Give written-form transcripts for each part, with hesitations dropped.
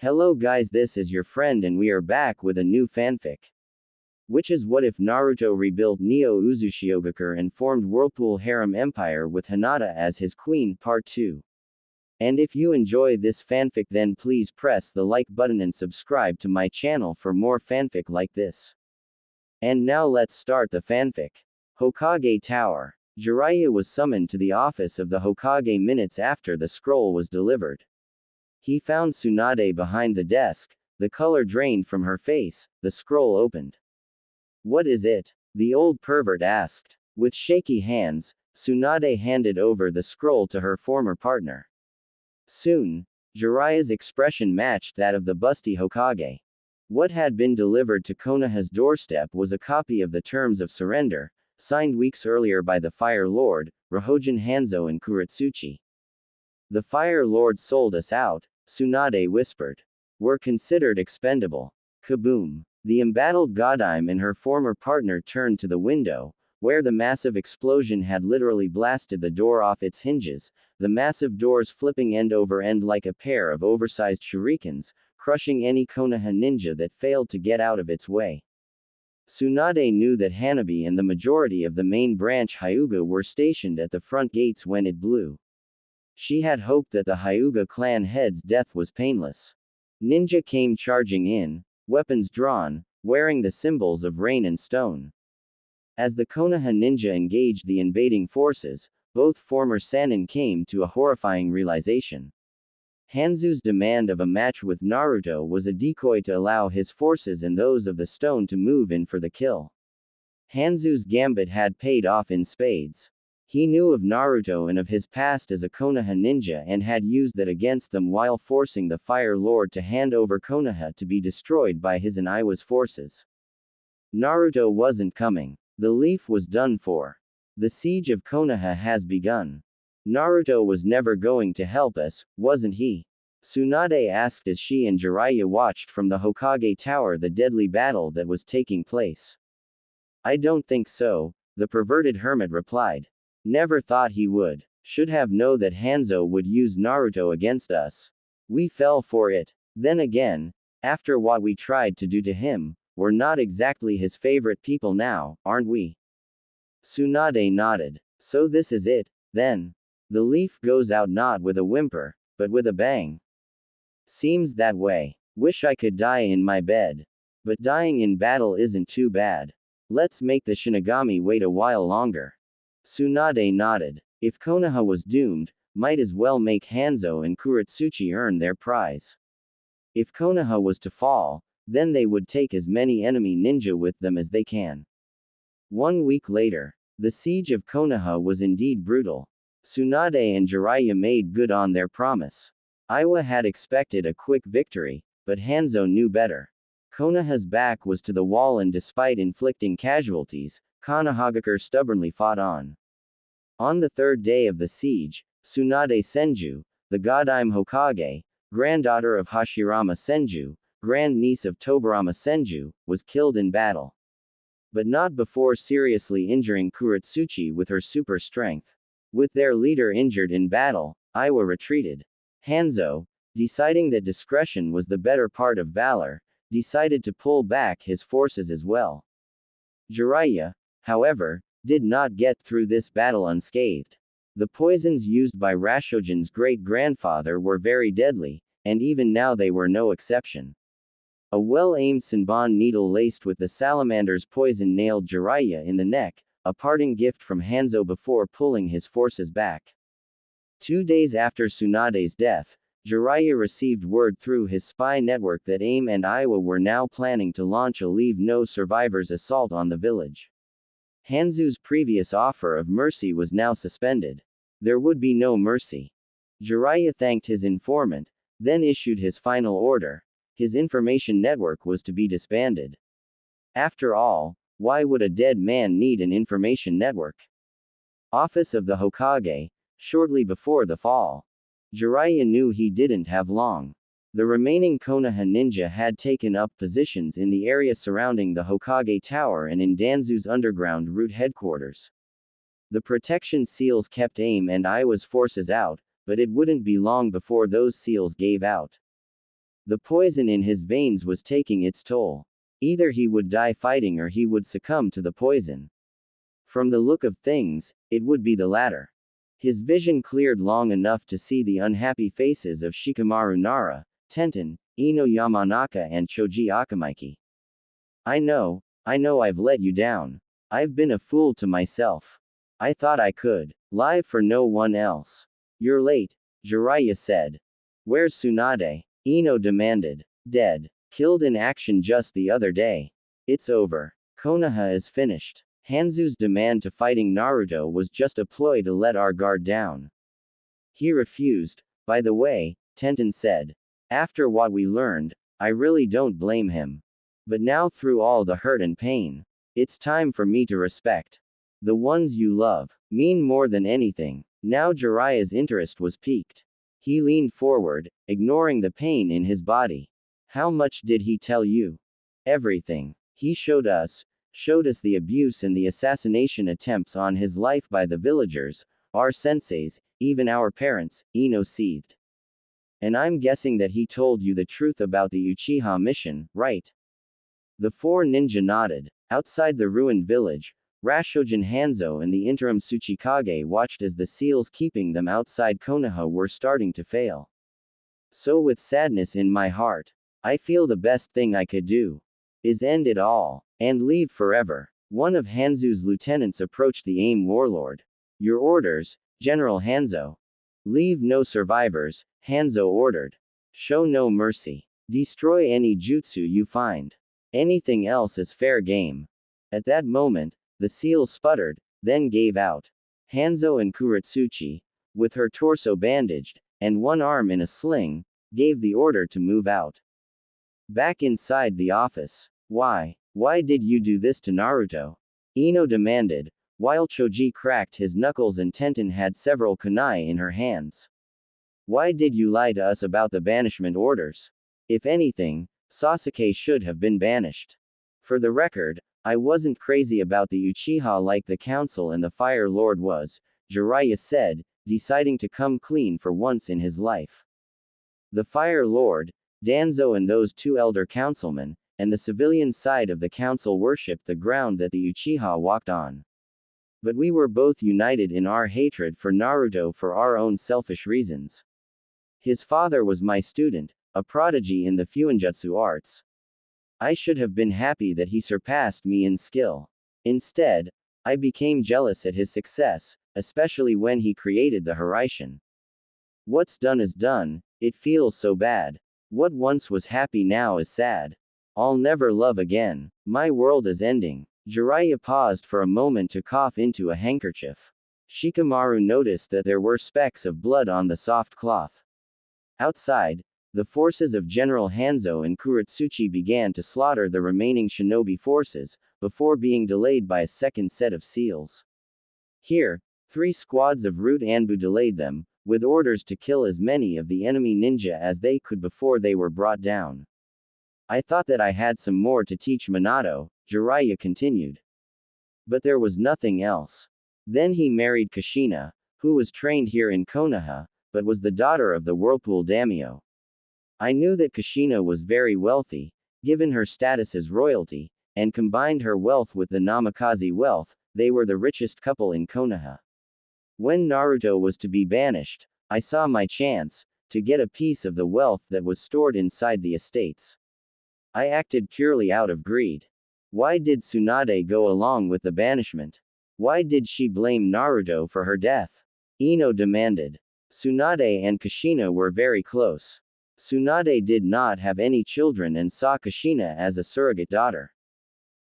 Hello guys, this is your friend and we are back with a new fanfic. Which is what if Naruto rebuilt Neo Uzushiogakure and formed Whirlpool Harem Empire with Hinata as his queen, part 2. And if you enjoy this fanfic then please press the like button and subscribe to my channel for more fanfic like this. And now let's start the fanfic. Hokage Tower. Jiraiya was summoned to the office of the Hokage minutes after the scroll was delivered. He found Tsunade behind the desk, the color drained from her face, the scroll opened. What is it? The old pervert asked. With shaky hands, Tsunade handed over the scroll to her former partner. Soon, Jiraiya's expression matched that of the busty Hokage. What had been delivered to Konoha's doorstep was a copy of the terms of surrender, signed weeks earlier by the Fire Lord, Rahogen Hanzo and Kuretsuchi. The Fire Lord sold us out, Tsunade whispered. We're considered expendable. Kaboom. The embattled Godime and her former partner turned to the window, where the massive explosion had literally blasted the door off its hinges, the massive doors flipping end over end like a pair of oversized shurikens, crushing any Konoha ninja that failed to get out of its way. Tsunade knew that Hanabi and the majority of the main branch Hyuga were stationed at the front gates when it blew. She had hoped that the Hyuga clan head's death was painless. Ninja came charging in, weapons drawn, wearing the symbols of rain and stone. As the Konoha ninja engaged the invading forces, both former Sannin came to a horrifying realization. Hanzo's demand of a match with Naruto was a decoy to allow his forces and those of the stone to move in for the kill. Hanzo's gambit had paid off in spades. He knew of Naruto and of his past as a Konoha ninja and had used that against them while forcing the Fire Lord to hand over Konoha to be destroyed by his and Iwa's forces. Naruto wasn't coming. The leaf was done for. The siege of Konoha has begun. Naruto was never going to help us, wasn't he? Tsunade asked as she and Jiraiya watched from the Hokage Tower the deadly battle that was taking place. I don't think so, the perverted hermit replied. Never thought he would. Should have known that Hanzo would use Naruto against us. We fell for it. Then again, after what we tried to do to him, we're not exactly his favorite people now, aren't we? Tsunade nodded. So this is it, then. The leaf goes out not with a whimper, but with a bang. Seems that way. Wish I could die in my bed. But dying in battle isn't too bad. Let's make the Shinigami wait a while longer. Tsunade nodded. If Konoha was doomed, might as well make Hanzo and Kuretsuchi earn their prize. If Konoha was to fall, then they would take as many enemy ninja with them as they can. 1 week later, the siege of Konoha was indeed brutal. Tsunade and Jiraiya made good on their promise. Iwa had expected a quick victory, but Hanzo knew better. Konoha's back was to the wall and despite inflicting casualties, Konohagakure stubbornly fought on. On the third day of the siege, Tsunade Senju, the Godime Hokage, granddaughter of Hashirama Senju, grandniece of Tobarama Senju, was killed in battle. But not before seriously injuring Kuretsuchi with her super strength. With their leader injured in battle, Iwa retreated. Hanzo, deciding that discretion was the better part of valor, decided to pull back his forces as well. Jiraiya, however, did not get through this battle unscathed. The poisons used by Rashogen's great-grandfather were very deadly, and even now they were no exception. A well-aimed Senbon needle laced with the salamander's poison nailed Jiraiya in the neck, a parting gift from Hanzo before pulling his forces back. 2 days after Tsunade's death, Jiraiya received word through his spy network that AIM and Iwa were now planning to launch a Leave No Survivors assault on the village. Hanzo's previous offer of mercy was now suspended. There would be no mercy. Jiraiya thanked his informant, then issued his final order. His information network was to be disbanded. After all, why would a dead man need an information network? Office of the Hokage, shortly before the fall. Jiraiya knew he didn't have long. The remaining Konoha ninja had taken up positions in the area surrounding the Hokage Tower and in Danzu's underground route headquarters. The protection seals kept AIM and Iwa's forces out, but it wouldn't be long before those seals gave out. The poison in his veins was taking its toll. Either he would die fighting or he would succumb to the poison. From the look of things, it would be the latter. His vision cleared long enough to see the unhappy faces of Shikamaru Nara, Tenten, Ino Yamanaka and Choji Akamaiki. I know I've let you down. I've been a fool to myself. I thought I could lie for no one else. You're late, Jiraiya said. Where's Tsunade? Ino demanded. Dead. Killed in action just the other day. It's over. Konoha is finished. Hanzo's demand to fighting Naruto was just a ploy to let our guard down. He refused. By the way, Tenten said. After what we learned, I really don't blame him. But now through all the hurt and pain, it's time for me to respect. The ones you love mean more than anything. Now Jiraiya's interest was piqued. He leaned forward, ignoring the pain in his body. How much did he tell you? Everything. He showed us the abuse and the assassination attempts on his life by the villagers, our senseis, even our parents, Ino seethed. And I'm guessing that he told you the truth about the Uchiha mission, right? The four ninja nodded. Outside the ruined village, Rashojin Hanzo and the interim Tsuchikage watched as the seals keeping them outside Konoha were starting to fail. So with sadness in my heart, I feel the best thing I could do is end it all, and leave forever. One of Hanzo's lieutenants approached the AIM warlord. Your orders, General Hanzo. Leave no survivors, Hanzo ordered. Show no mercy. Destroy any jutsu you find. Anything else is fair game. At that moment, the seal sputtered, then gave out. Hanzo and Kuretsuchi, with her torso bandaged, and one arm in a sling, gave the order to move out. Back inside the office. Why did you do this to Naruto? Ino demanded, while Choji cracked his knuckles and Tenten had several kunai in her hands. Why did you lie to us about the banishment orders? If anything, Sasuke should have been banished. For the record, I wasn't crazy about the Uchiha like the council and the Fire Lord was, Jiraiya said, deciding to come clean for once in his life. The Fire Lord, Danzo and those two elder councilmen, and the civilian side of the council worshipped the ground that the Uchiha walked on. But we were both united in our hatred for Naruto for our own selfish reasons. His father was my student, a prodigy in the Fuinjutsu arts. I should have been happy that he surpassed me in skill. Instead, I became jealous at his success, especially when he created the Hiraishin. What's done is done, it feels so bad. What once was happy now is sad. I'll never love again. My world is ending. Jiraiya paused for a moment to cough into a handkerchief. Shikamaru noticed that there were specks of blood on the soft cloth. Outside, the forces of General Hanzo and Kuretsuchi began to slaughter the remaining shinobi forces, before being delayed by a second set of seals. Here, 3 squads of Root Anbu delayed them, with orders to kill as many of the enemy ninja as they could before they were brought down. I thought that I had some more to teach Minato, Jiraiya continued. But there was nothing else. Then he married Kushina, who was trained here in Konoha, but was the daughter of the Whirlpool daimyo. I knew that Kushina was very wealthy, given her status as royalty, and combined her wealth with the Namikaze wealth, they were the richest couple in Konoha. When Naruto was to be banished, I saw my chance to get a piece of the wealth that was stored inside the estates. I acted purely out of greed. Why did Tsunade go along with the banishment? Why did she blame Naruto for her death? Ino demanded. Tsunade and Kushina were very close. Tsunade did not have any children and saw Kushina as a surrogate daughter.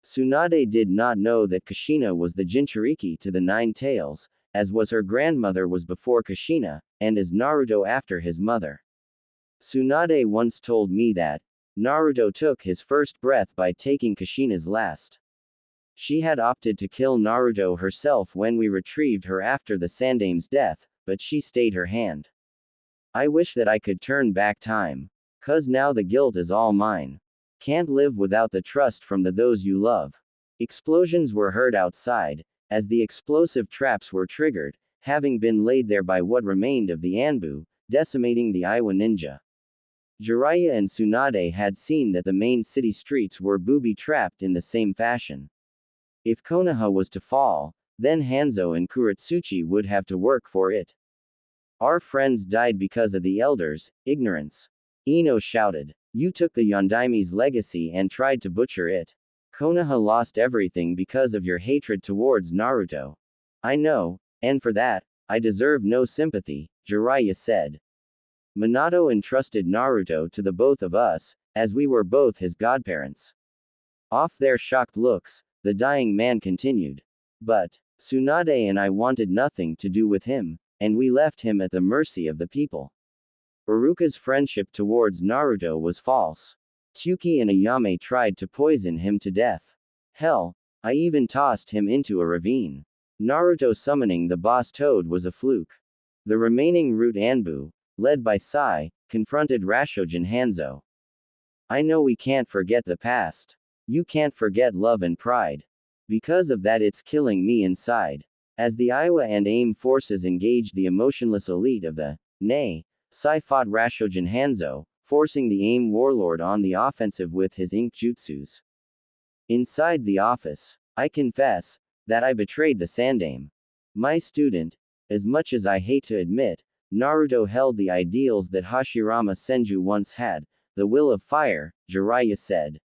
Tsunade did not know that Kushina was the Jinchuriki to the 9 tails, as was her grandmother was before Kushina, and as Naruto after his mother. Tsunade once told me that Naruto took his first breath by taking Kushina's last. She had opted to kill Naruto herself when we retrieved her after the Sandame's death, but she stayed her hand. I wish that I could turn back time. 'Cause now the guilt is all mine. Can't live without the trust from those you love. Explosions were heard outside, as the explosive traps were triggered, having been laid there by what remained of the Anbu, decimating the Iwa ninja. Jiraiya and Tsunade had seen that the main city streets were booby-trapped in the same fashion. If Konoha was to fall, then Hanzo and Kuretsuchi would have to work for it. Our friends died because of the elders' ignorance. Ino shouted. You took the Yondaime's legacy and tried to butcher it. Konoha lost everything because of your hatred towards Naruto. I know, and for that, I deserve no sympathy, Jiraiya said. Minato entrusted Naruto to the both of us, as we were both his godparents. Off their shocked looks, the dying man continued. But, Tsunade and I wanted nothing to do with him, and we left him at the mercy of the people. Iruka's friendship towards Naruto was false. Tsuki and Ayame tried to poison him to death. Hell, I even tossed him into a ravine. Naruto summoning the boss toad was a fluke. The remaining root Anbu, led by Sai, confronted Rashojin Hanzo. I know we can't forget the past. You can't forget love and pride. Because of that it's killing me inside. As the Iwa and AIM forces engaged the emotionless elite of the Nei, Sai fought Rashojin Hanzo, forcing the AIM warlord on the offensive with his ink jutsus. Inside the office, I confess that I betrayed the Sandaime. My student, as much as I hate to admit, Naruto held the ideals that Hashirama Senju once had, the will of fire, Jiraiya said.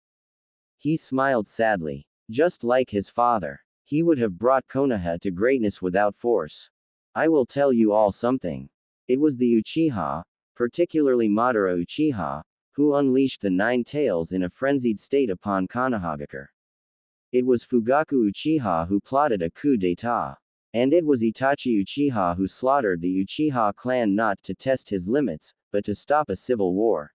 He smiled sadly. Just like his father, he would have brought Konoha to greatness without force. I will tell you all something. It was the Uchiha, particularly Madara Uchiha, who unleashed the nine tails in a frenzied state upon Konohagakure. It was Fugaku Uchiha who plotted a coup d'état. And it was Itachi Uchiha who slaughtered the Uchiha clan not to test his limits, but to stop a civil war.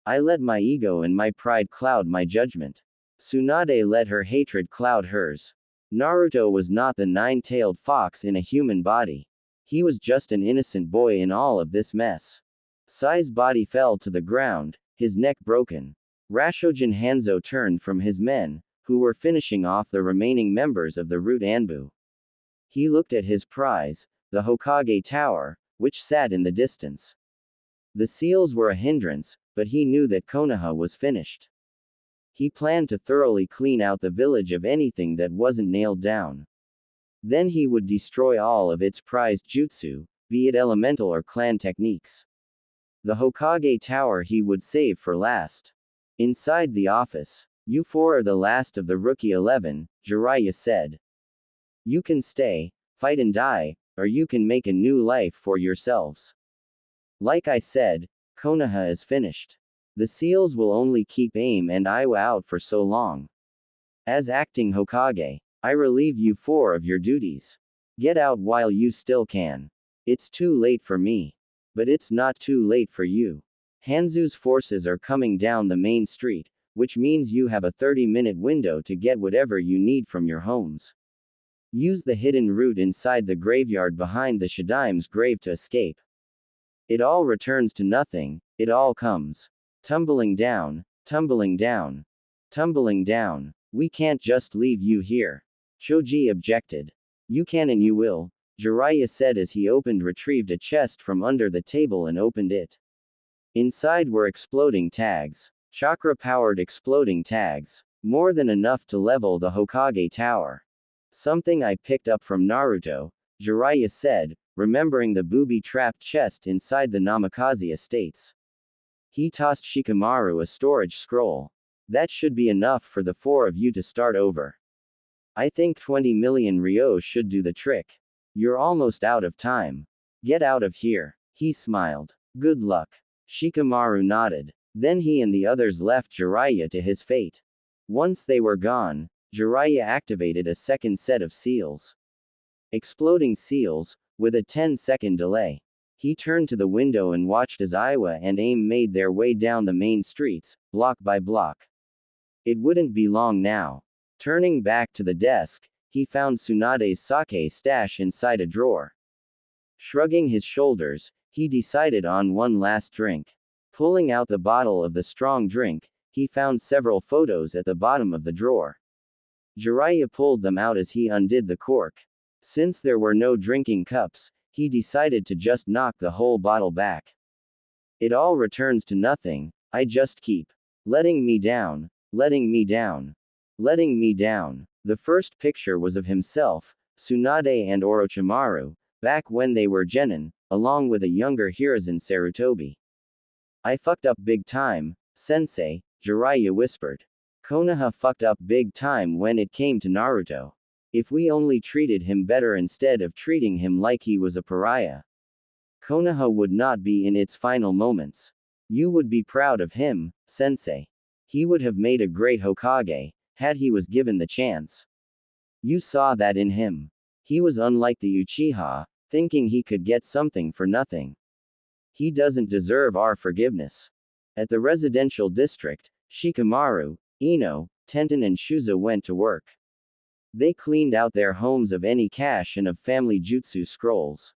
I let my ego and my pride cloud my judgment. Tsunade let her hatred cloud hers. Naruto was not the nine-tailed fox in a human body. He was just an innocent boy in all of this mess. Sai's body fell to the ground, his neck broken. Rashojin Hanzo turned from his men, who were finishing off the remaining members of the root Anbu. He looked at his prize, the Hokage Tower, which sat in the distance. The seals were a hindrance, but he knew that Konoha was finished. He planned to thoroughly clean out the village of anything that wasn't nailed down. Then he would destroy all of its prized jutsu, be it elemental or clan techniques. The Hokage Tower he would save for last. Inside the office, you four are the last of the Rookie 11, Jiraiya said. You can stay, fight and die, or you can make a new life for yourselves. Like I said, Konoha is finished. The seals will only keep AIM and Iwa out for so long. As acting Hokage, I relieve you four of your duties. Get out while you still can. It's too late for me. But it's not too late for you. Hanzo's forces are coming down the main street, which means you have a 30-minute window to get whatever you need from your homes. Use the hidden route inside the graveyard behind the Shadaime's grave to escape. It all returns to nothing, it all comes. Tumbling down, tumbling down, tumbling down. We can't just leave you here. Choji objected. You can and you will, Jiraiya said as he retrieved a chest from under the table and opened it. Inside were exploding tags. Chakra-powered exploding tags. More than enough to level the Hokage Tower. Something I picked up from Naruto, Jiraiya said, remembering the booby-trapped chest inside the Namikaze estates. He tossed Shikamaru a storage scroll. That should be enough for the four of you to start over. I think 20 million Ryo should do the trick. You're almost out of time. Get out of here. He smiled. Good luck. Shikamaru nodded. Then he and the others left Jiraiya to his fate. Once they were gone, Jiraiya activated a second set of seals. Exploding seals, with a 10-second delay. He turned to the window and watched as Iwa and AIM made their way down the main streets, block by block. It wouldn't be long now. Turning back to the desk, he found Tsunade's sake stash inside a drawer. Shrugging his shoulders, he decided on one last drink. Pulling out the bottle of the strong drink, he found several photos at the bottom of the drawer. Jiraiya pulled them out as he undid the cork. Since there were no drinking cups, he decided to just knock the whole bottle back. It all returns to nothing. I just keep letting me down, letting me down, letting me down. The first picture was of himself, Tsunade and Orochimaru, back when they were genin, along with a younger Hiruzen Sarutobi. I fucked up big time, sensei, Jiraiya whispered. Konoha fucked up big time when it came to Naruto. If we only treated him better instead of treating him like he was a pariah, Konoha would not be in its final moments. You would be proud of him, sensei. He would have made a great Hokage, had he was given the chance. You saw that in him. He was unlike the Uchiha, thinking he could get something for nothing. He doesn't deserve our forgiveness. At the residential district, Shikamaru, Ino, Tenten and Shuza went to work. They cleaned out their homes of any cache and of family jutsu scrolls.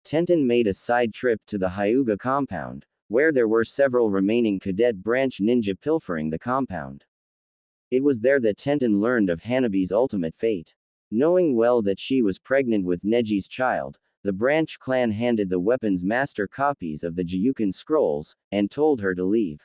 Tenten made a side trip to the Hyuga compound, where there were several remaining cadet branch ninja pilfering the compound. It was there that Tenten learned of Hanabi's ultimate fate. Knowing well that she was pregnant with Neji's child, the branch clan handed the weapons master copies of the Jiyukin scrolls, and told her to leave.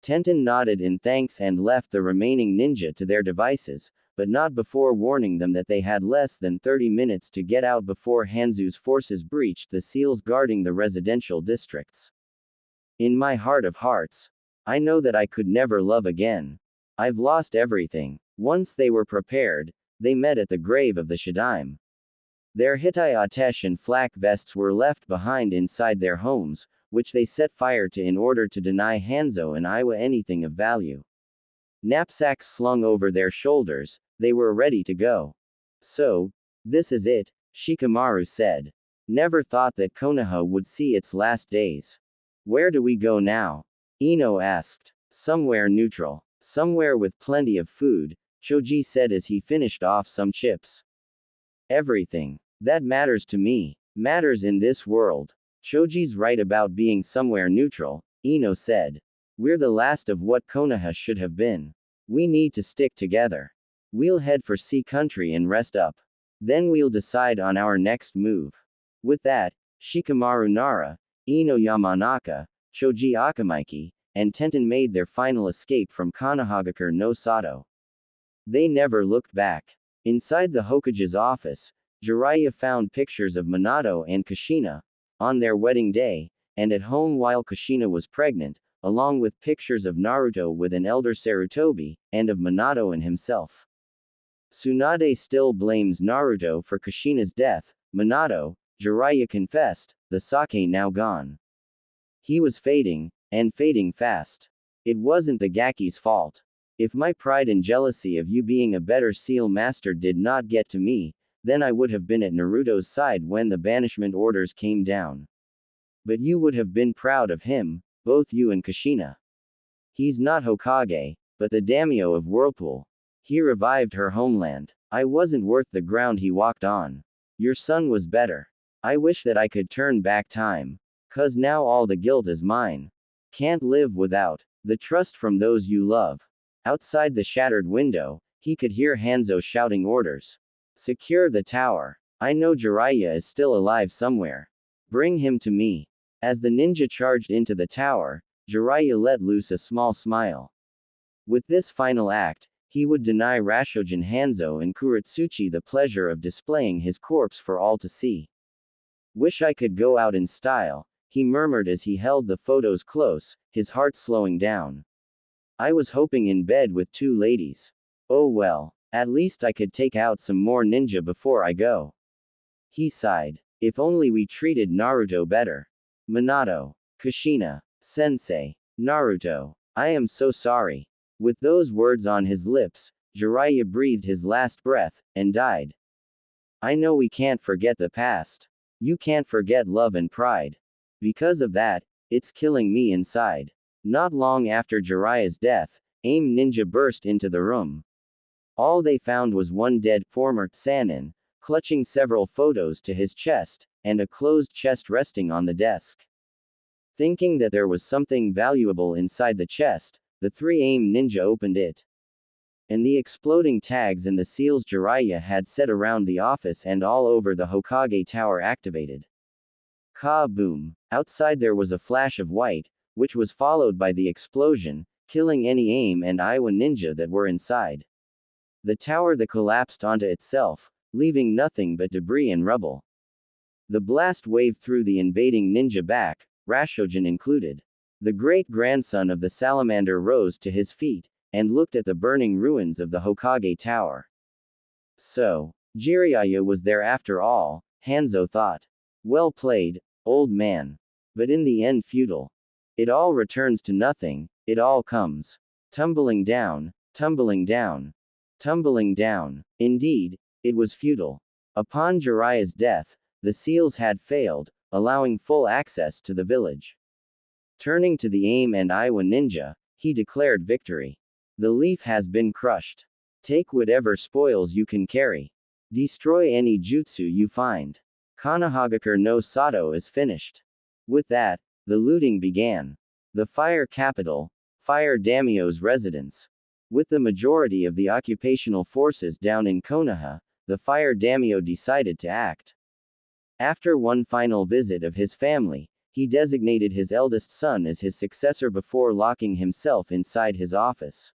Tenten nodded in thanks and left the remaining ninja to their devices, but not before warning them that they had less than 30 minutes to get out before Hanzu's forces breached the seals guarding the residential districts. In my heart of hearts, I know that I could never love again. I've lost everything. Once they were prepared, they met at the grave of the Shadaime. Their Hitai Atesh and flak vests were left behind inside their homes, which they set fire to in order to deny Hanzo and Iwa anything of value. Knapsacks slung over their shoulders, they were ready to go. So, this is it, Shikamaru said. Never thought that Konoha would see its last days. Where do we go now? Ino asked. Somewhere neutral. Somewhere with plenty of food, Choji said as he finished off some chips. Everything that matters to me matters in this world. Choji's right about being somewhere neutral, Ino said. We're the last of what Konoha should have been. We need to stick together. We'll head for Sea Country and rest up. Then we'll decide on our next move. With that, Shikamaru Nara, Ino Yamanaka, Choji Akamaiki, and Tenten made their final escape from Konohagakure no Sato. They never looked back. Inside the Hokage's office, Jiraiya found pictures of Minato and Kushina, on their wedding day, and at home while Kushina was pregnant, along with pictures of Naruto with an elder Sarutobi, and of Minato and himself. Tsunade still blames Naruto for Kushina's death. Minato, Jiraiya confessed, the sake now gone. He was fading, and fading fast. It wasn't the Gaki's fault. If my pride and jealousy of you being a better seal master did not get to me, then I would have been at Naruto's side when the banishment orders came down. But you would have been proud of him, both you and Kushina. He's not Hokage, but the daimyo of Whirlpool. He revived her homeland. I wasn't worth the ground he walked on. Your son was better. I wish that I could turn back time. 'Cause now all the guilt is mine. Can't live without the trust from those you love. Outside the shattered window, he could hear Hanzo shouting orders. Secure the tower. I know Jiraiya is still alive somewhere. Bring him to me. As the ninja charged into the tower, Jiraiya let loose a small smile. With this final act, he would deny Rashojin Hanzo and Kuretsuchi the pleasure of displaying his corpse for all to see. Wish I could go out in style, he murmured as he held the photos close, his heart slowing down. I was hoping in bed with two ladies. Oh well, at least I could take out some more ninja before I go. He sighed. If only we treated Naruto better. Minato. Kushina. Sensei. Naruto. I am so sorry. With those words on his lips, Jiraiya breathed his last breath, and died. I know we can't forget the past. You can't forget love and pride. Because of that, it's killing me inside. Not long after Jiraiya's death, AIM Ninja burst into the room. All they found was one dead, former, Sannin, clutching several photos to his chest, and a closed chest resting on the desk. Thinking that there was something valuable inside the chest, the three AIM Ninja opened it. And the exploding tags and the seals Jiraiya had set around the office and all over the Hokage Tower activated. Ka-boom. Outside there was a flash of white, which was followed by the explosion, killing any aim and Iwa ninja that were inside. The tower that collapsed onto itself, leaving nothing but debris and rubble. The blast waved through the invading ninja back, Rashojin included. The great-grandson of the salamander rose to his feet, and looked at the burning ruins of the Hokage Tower. So, Jiraiya was there after all, Hanzo thought. Well played, old man. But in the end futile. It all returns to nothing, it all comes tumbling down, tumbling down, tumbling down. Indeed, it was futile. Upon Jiraiya's death, the seals had failed, allowing full access to the village. Turning to the aim and Iwa ninja, he declared victory. The leaf has been crushed. Take whatever spoils you can carry. Destroy any jutsu you find. Konohagakure no Sato is finished. With that, the looting began. The fire capital, Fire Daimyo's residence. With the majority of the occupational forces down in Konoha, the Fire Daimyo decided to act. After one final visit of his family, he designated his eldest son as his successor before locking himself inside his office.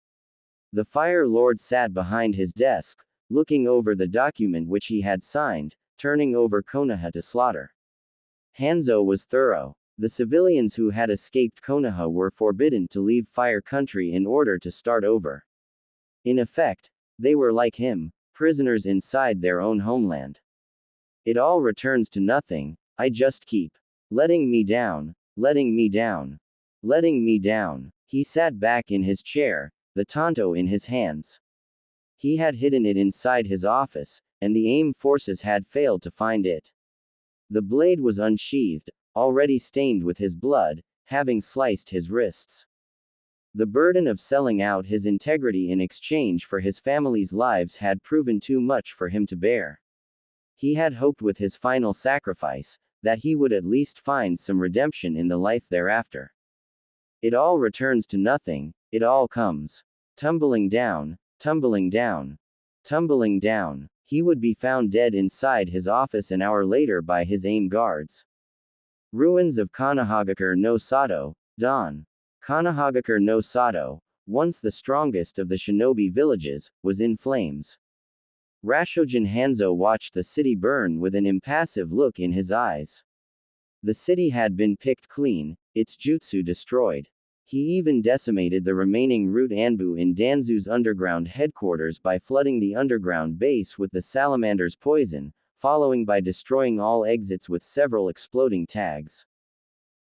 The Fire Lord sat behind his desk, looking over the document which he had signed, turning over Konoha to slaughter. Hanzo was thorough. The civilians who had escaped Konoha were forbidden to leave Fire Country in order to start over. In effect, they were like him, prisoners inside their own homeland. It all returns to nothing, I just keep letting me down, letting me down, letting me down. He sat back in his chair, the tanto in his hands. He had hidden it inside his office, and the AIM forces had failed to find it. The blade was unsheathed, already stained with his blood, having sliced his wrists. The burden of selling out his integrity in exchange for his family's lives had proven too much for him to bear. He had hoped with his final sacrifice, that he would at least find some redemption in the life thereafter. It all returns to nothing, it all comes tumbling down, tumbling down, tumbling down. He would be found dead inside his office an hour later by his AIM guards. Ruins of Konohagakure no Sato, Dawn. Konohagakure no Sato, once the strongest of the shinobi villages, was in flames. Rashojin Hanzo watched the city burn with an impassive look in his eyes. The city had been picked clean, its jutsu destroyed. He even decimated the remaining root Anbu in Danzu's underground headquarters by flooding the underground base with the salamander's poison, following by destroying all exits with several exploding tags.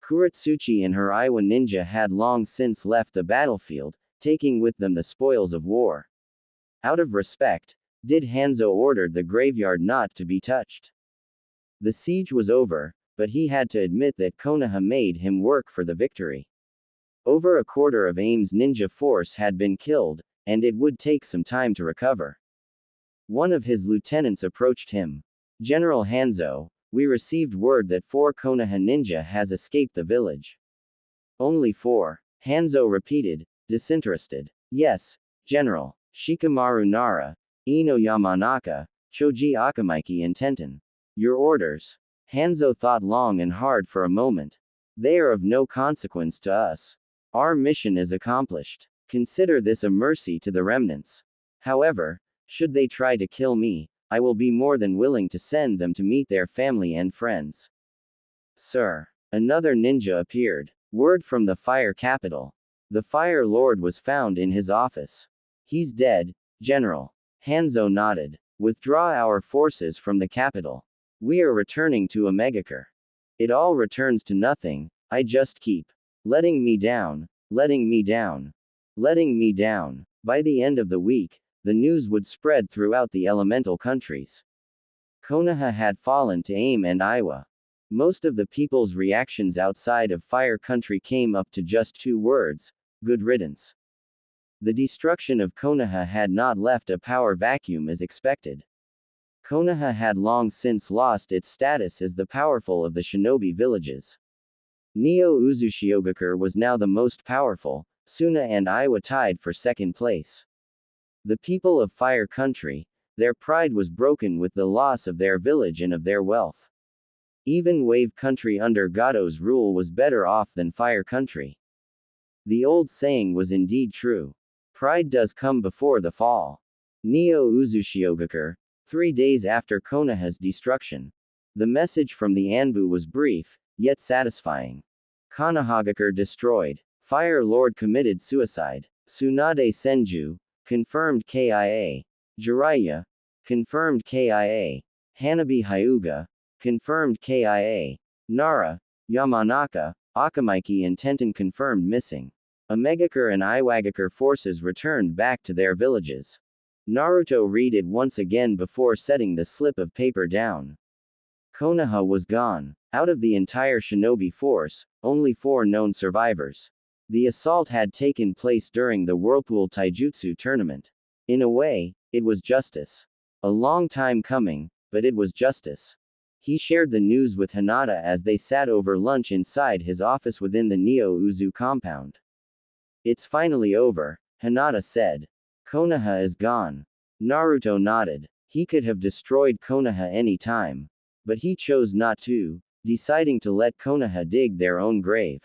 Kuretsuchi and her Iwa ninja had long since left the battlefield, taking with them the spoils of war. Out of respect, did Hanzo ordered the graveyard not to be touched. The siege was over, but he had to admit that Konoha made him work for the victory. Over a quarter of AIM's ninja force had been killed, and it would take some time to recover. One of his lieutenants approached him. General Hanzo, we received word that 4 Konoha ninja has escaped the village. Only 4, Hanzo repeated, disinterested. Yes, General. Shikamaru Nara, Ino Yamanaka, Choji Akamaiki and Tenten. Your orders. Hanzo thought long and hard for a moment. They are of no consequence to us. Our mission is accomplished. Consider this a mercy to the remnants. However, should they try to kill me, I will be more than willing to send them to meet their family and friends. Sir. Another ninja appeared. Word from the Fire Capital. The Fire Lord was found in his office. He's dead, General. Hanzo nodded. Withdraw our forces from the capital. We are returning to Omegakure. It all returns to nothing, I just keep letting me down, letting me down, letting me down. By the end of the week, the news would spread throughout the elemental countries. Konoha had fallen to AIM and Iwa. Most of the people's reactions outside of Fire Country came up to just 2 words, good riddance. The destruction of Konoha had not left a power vacuum as expected. Konoha had long since lost its status as the powerful of the shinobi villages. Neo Uzushiogakure was now the most powerful, Suna and Iwa tied for second place. The people of Fire Country, their pride was broken with the loss of their village and of their wealth. Even wave country under Gato's rule was better off than fire country. The old saying was indeed true. Pride does come before the fall. Neo Uzushiogakure, 3 days after Konoha's destruction. The message from the Anbu was brief, yet satisfying. Konohagakure destroyed. Fire Lord committed suicide. Tsunade Senju, confirmed KIA. Jiraiya, confirmed KIA. Hanabi Hyuga, confirmed KIA. Nara, Yamanaka, Akamaiki and Tenten confirmed missing. Omegakure and Iwagakure forces returned back to their villages. Naruto read it once again before setting the slip of paper down. Konoha was gone. Out of the entire shinobi force, only 4 known survivors. The assault had taken place during the Whirlpool Taijutsu tournament. In a way, it was justice. A long time coming, but it was justice. He shared the news with Hinata as they sat over lunch inside his office within the Neo Uzu compound. It's finally over, Hinata said. Konoha is gone. Naruto nodded. He could have destroyed Konoha any time. But he chose not to, deciding to let Konoha dig their own grave.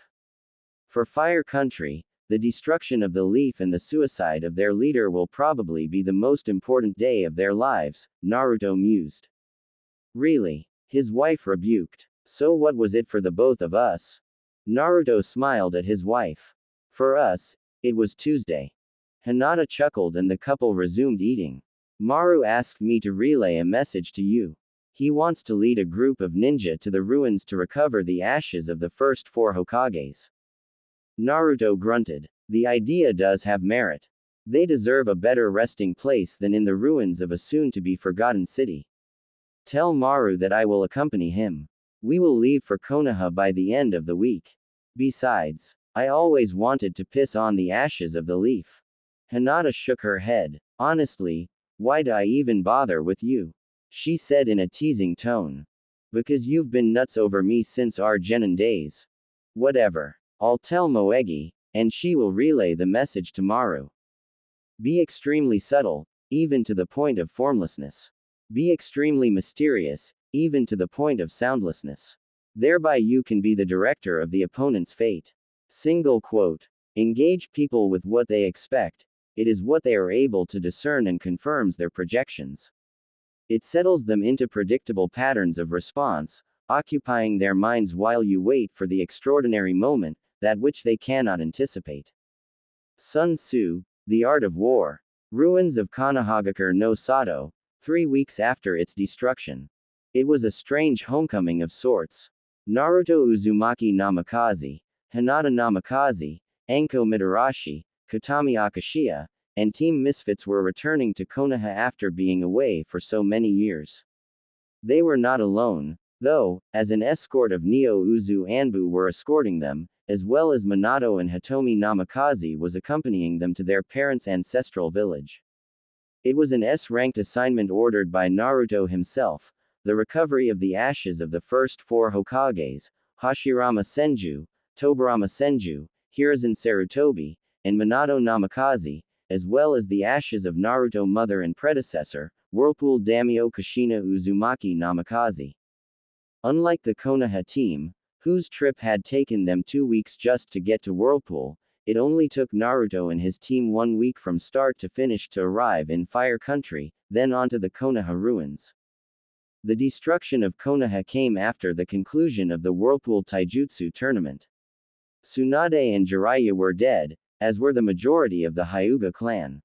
For Fire Country, the destruction of the leaf and the suicide of their leader will probably be the most important day of their lives, Naruto mused. Really? His wife rebuked. So what was it for the both of us? Naruto smiled at his wife. For us, it was Tuesday. Hinata chuckled and the couple resumed eating. Maru asked me to relay a message to you. He wants to lead a group of ninja to the ruins to recover the ashes of the first 4 Hokages. Naruto grunted. The idea does have merit. They deserve a better resting place than in the ruins of a soon-to-be-forgotten city. Tell Maru that I will accompany him. We will leave for Konoha by the end of the week. Besides, I always wanted to piss on the ashes of the leaf. Hinata shook her head. Honestly, why do I even bother with you? She said in a teasing tone. Because you've been nuts over me since our Genin days. Whatever. I'll tell Moegi, and she will relay the message to Maru. Be extremely subtle, even to the point of formlessness. Be extremely mysterious, even to the point of soundlessness. Thereby you can be the director of the opponent's fate. Single quote. Engage people with what they expect. It is what they are able to discern and confirms their projections. It settles them into predictable patterns of response, occupying their minds while you wait for the extraordinary moment, that which they cannot anticipate. Sun Tzu, The Art of War. Ruins of Konohagakure no Sato, 3 weeks after its destruction. It was a strange homecoming of sorts. Naruto Uzumaki Namikaze, Hinata Namikaze, Anko Mitarashi, Katami Akashiya, and Team Misfits were returning to Konoha after being away for so many years. They were not alone, though, as an escort of Neo Uzu Anbu were escorting them, as well as Minato and Hitomi Namikaze was accompanying them to their parents' ancestral village. It was an S-ranked assignment ordered by Naruto himself, the recovery of the ashes of the first 4 Hokages, Hashirama Senju, Tobirama Senju, Hiruzen Sarutobi, and Minato Namikaze, as well as the ashes of Naruto mother and predecessor, Whirlpool Daimyo Kushina Uzumaki Namikaze. Unlike the Konoha team, whose trip had taken them 2 weeks just to get to Whirlpool, it only took Naruto and his team 1 week from start to finish to arrive in Fire Country, then onto the Konoha ruins. The destruction of Konoha came after the conclusion of the Whirlpool Taijutsu tournament. Tsunade and Jiraiya were dead, as were the majority of the Hyuga clan.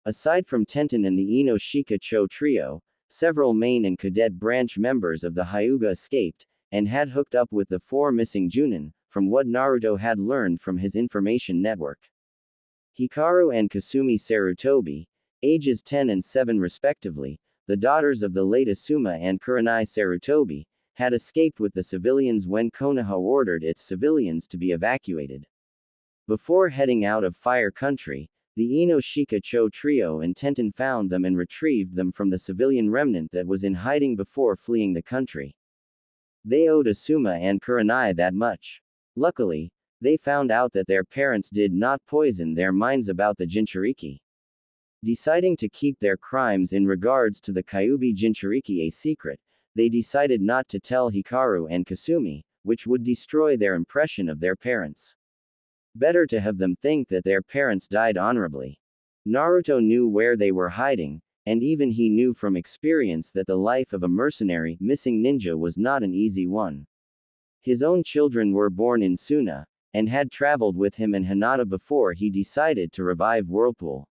Aside from Tenten and the Inoshika Cho trio, several main and cadet branch members of the Hyuga escaped, and had hooked up with the 4 missing Junin, from what Naruto had learned from his information network. Hikaru and Kasumi Sarutobi, ages 10 and 7 respectively, the daughters of the late Asuma and Kurenai Sarutobi, had escaped with the civilians when Konoha ordered its civilians to be evacuated. Before heading out of Fire Country, the Inoshika Cho trio and Tenten found them and retrieved them from the civilian remnant that was in hiding before fleeing the country. They owed Asuma and Kurenai that much. Luckily, they found out that their parents did not poison their minds about the Jinchuriki. Deciding to keep their crimes in regards to the Kyuubi Jinchuriki a secret, they decided not to tell Hikaru and Kasumi, which would destroy their impression of their parents. Better to have them think that their parents died honorably. Naruto knew where they were hiding, and even he knew from experience that the life of a mercenary, missing ninja was not an easy one. His own children were born in Suna, and had traveled with him and Hinata before he decided to revive Whirlpool.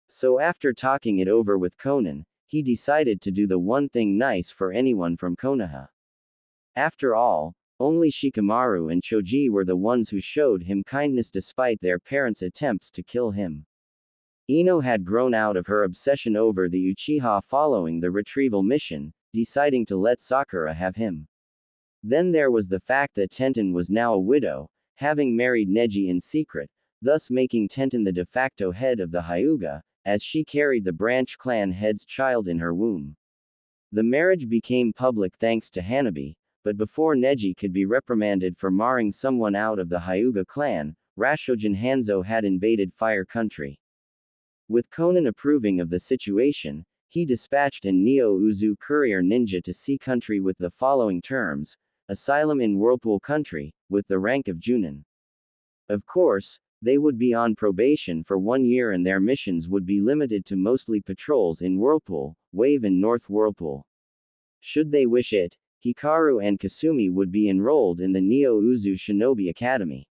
So after talking it over with Konan, he decided to do the one thing nice for anyone from Konoha. After all, only Shikamaru and Choji were the ones who showed him kindness despite their parents' attempts to kill him. Ino had grown out of her obsession over the Uchiha following the retrieval mission, deciding to let Sakura have him. Then there was the fact that Tenten was now a widow, having married Neji in secret, thus making Tenten the de facto head of the Hyuga, as she carried the branch clan head's child in her womb. The marriage became public thanks to Hanabi, but before Neji could be reprimanded for marring someone out of the Hyuga clan, Rashojin Hanzo had invaded Fire Country. With Konan approving of the situation, he dispatched a Neo-Uzu courier ninja to Sea Country with the following terms: asylum in Whirlpool Country, with the rank of Junin. Of course, they would be on probation for 1 year and their missions would be limited to mostly patrols in Whirlpool, Wave and North Whirlpool. Should they wish it, Hikaru and Kasumi would be enrolled in the Neo-Uzu Shinobi Academy.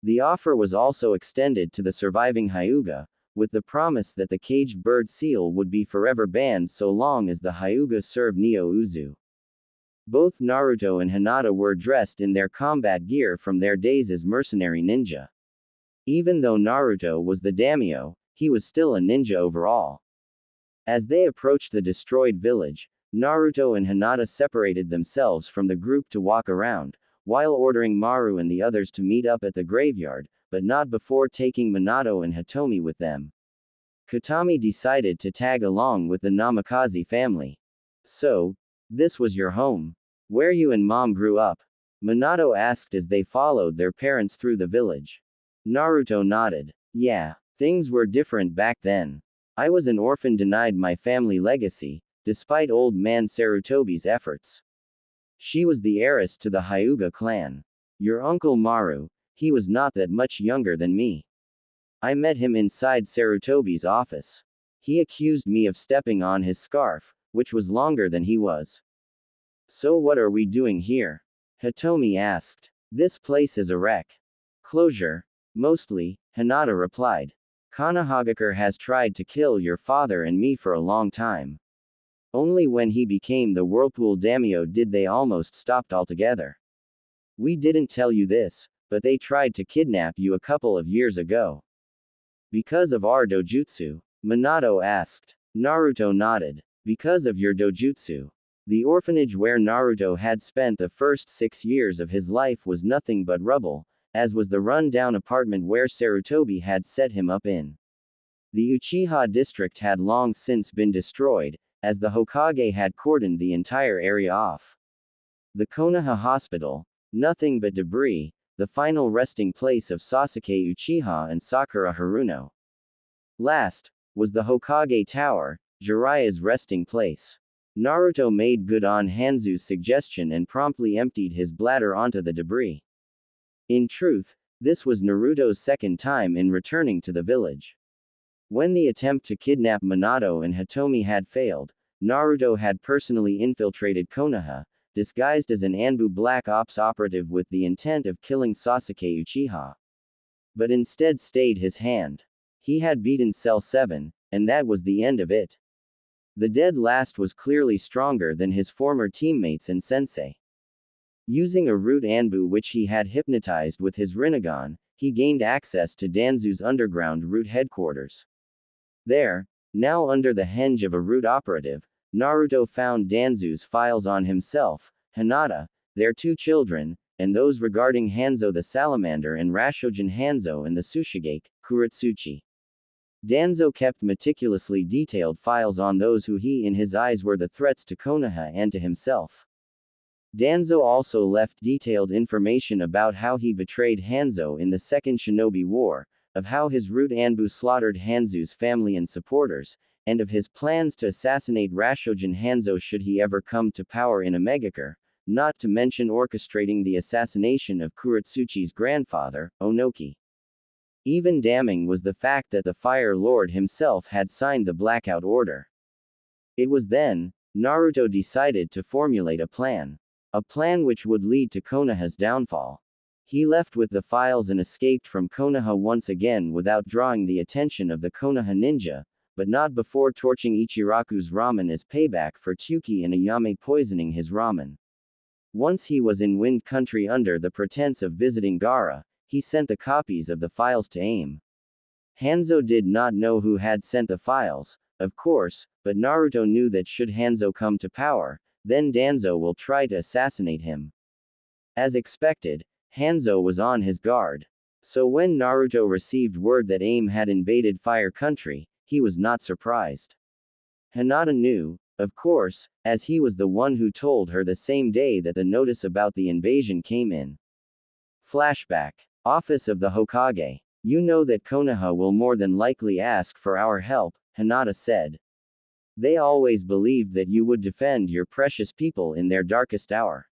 The offer was also extended to the surviving Hyuga, with the promise that the caged bird seal would be forever banned so long as the Hyuga serve Neo-Uzu. Both Naruto and Hinata were dressed in their combat gear from their days as mercenary ninja. Even though Naruto was the daimyo, he was still a ninja overall. As they approached the destroyed village, Naruto and Hinata separated themselves from the group to walk around, while ordering Maru and the others to meet up at the graveyard, but not before taking Minato and Hitomi with them. Katami decided to tag along with the Namikaze family. So, this was your home? Where you and mom grew up? Minato asked as they followed their parents through the village. Naruto nodded. Yeah, things were different back then. I was an orphan denied my family legacy, despite old man Sarutobi's efforts. She was the heiress to the Hyuga clan. Your uncle Maru, he was not that much younger than me. I met him inside Sarutobi's office. He accused me of stepping on his scarf, which was longer than he was. So what are we doing here? Hitomi asked. This place is a wreck. Closure. Mostly, Hinata replied. Konohagakure has tried to kill your father and me for a long time. Only when he became the Whirlpool daimyo did they almost stopped altogether. We didn't tell you this, but they tried to kidnap you a couple of years ago. Because of our dojutsu? Minato asked. Naruto nodded. Because of your dojutsu. The orphanage where Naruto had spent the first 6 years of his life was nothing but rubble, as was the run-down apartment where Sarutobi had set him up in. The Uchiha district had long since been destroyed, as the Hokage had cordoned the entire area off. The Konoha Hospital, nothing but debris, the final resting place of Sasuke Uchiha and Sakura Haruno. Last, was the Hokage Tower, Jiraiya's resting place. Naruto made good on Hanzo's suggestion and promptly emptied his bladder onto the debris. In truth, this was Naruto's second time in returning to the village. When the attempt to kidnap Minato and Hitomi had failed, Naruto had personally infiltrated Konoha, disguised as an Anbu Black Ops operative with the intent of killing Sasuke Uchiha. But instead stayed his hand. He had beaten Cell 7, and that was the end of it. The dead last was clearly stronger than his former teammates and sensei. Using a root Anbu which he had hypnotized with his Rinnegan, he gained access to Danzu's underground root headquarters. There, now under the henge of a root operative, Naruto found Danzu's files on himself, Hinata, their 2 children, and those regarding Hanzo the Salamander and Rashojin Hanzo and the Tsuchigake, Kuretsuchi. Danzo kept meticulously detailed files on those who he in his eyes were the threats to Konoha and to himself. Danzo also left detailed information about how he betrayed Hanzo in the Second Shinobi War, of how his root Anbu slaughtered Hanzo's family and supporters, and of his plans to assassinate Rashojin Hanzo should he ever come to power in Omegakure, not to mention orchestrating the assassination of Kuretsuchi's grandfather, Onoki. Even damning was the fact that the Fire Lord himself had signed the Blackout Order. It was then, Naruto decided to formulate a plan. A plan which would lead to Konoha's downfall. He left with the files and escaped from Konoha once again without drawing the attention of the Konoha ninja, but not before torching Ichiraku's ramen as payback for Tsuki and Ayame poisoning his ramen. Once he was in Wind Country under the pretense of visiting Gaara, he sent the copies of the files to AIM. Hanzo did not know who had sent the files, of course, but Naruto knew that should Hanzo come to power, then Danzo will try to assassinate him. As expected, Hanzo was on his guard. So when Naruto received word that AIM had invaded Fire Country, he was not surprised. Hinata knew, of course, as he was the one who told her the same day that the notice about the invasion came in. Flashback. Office of the Hokage. You know that Konoha will more than likely ask for our help, Hinata said. They always believed that you would defend your precious people in their darkest hour.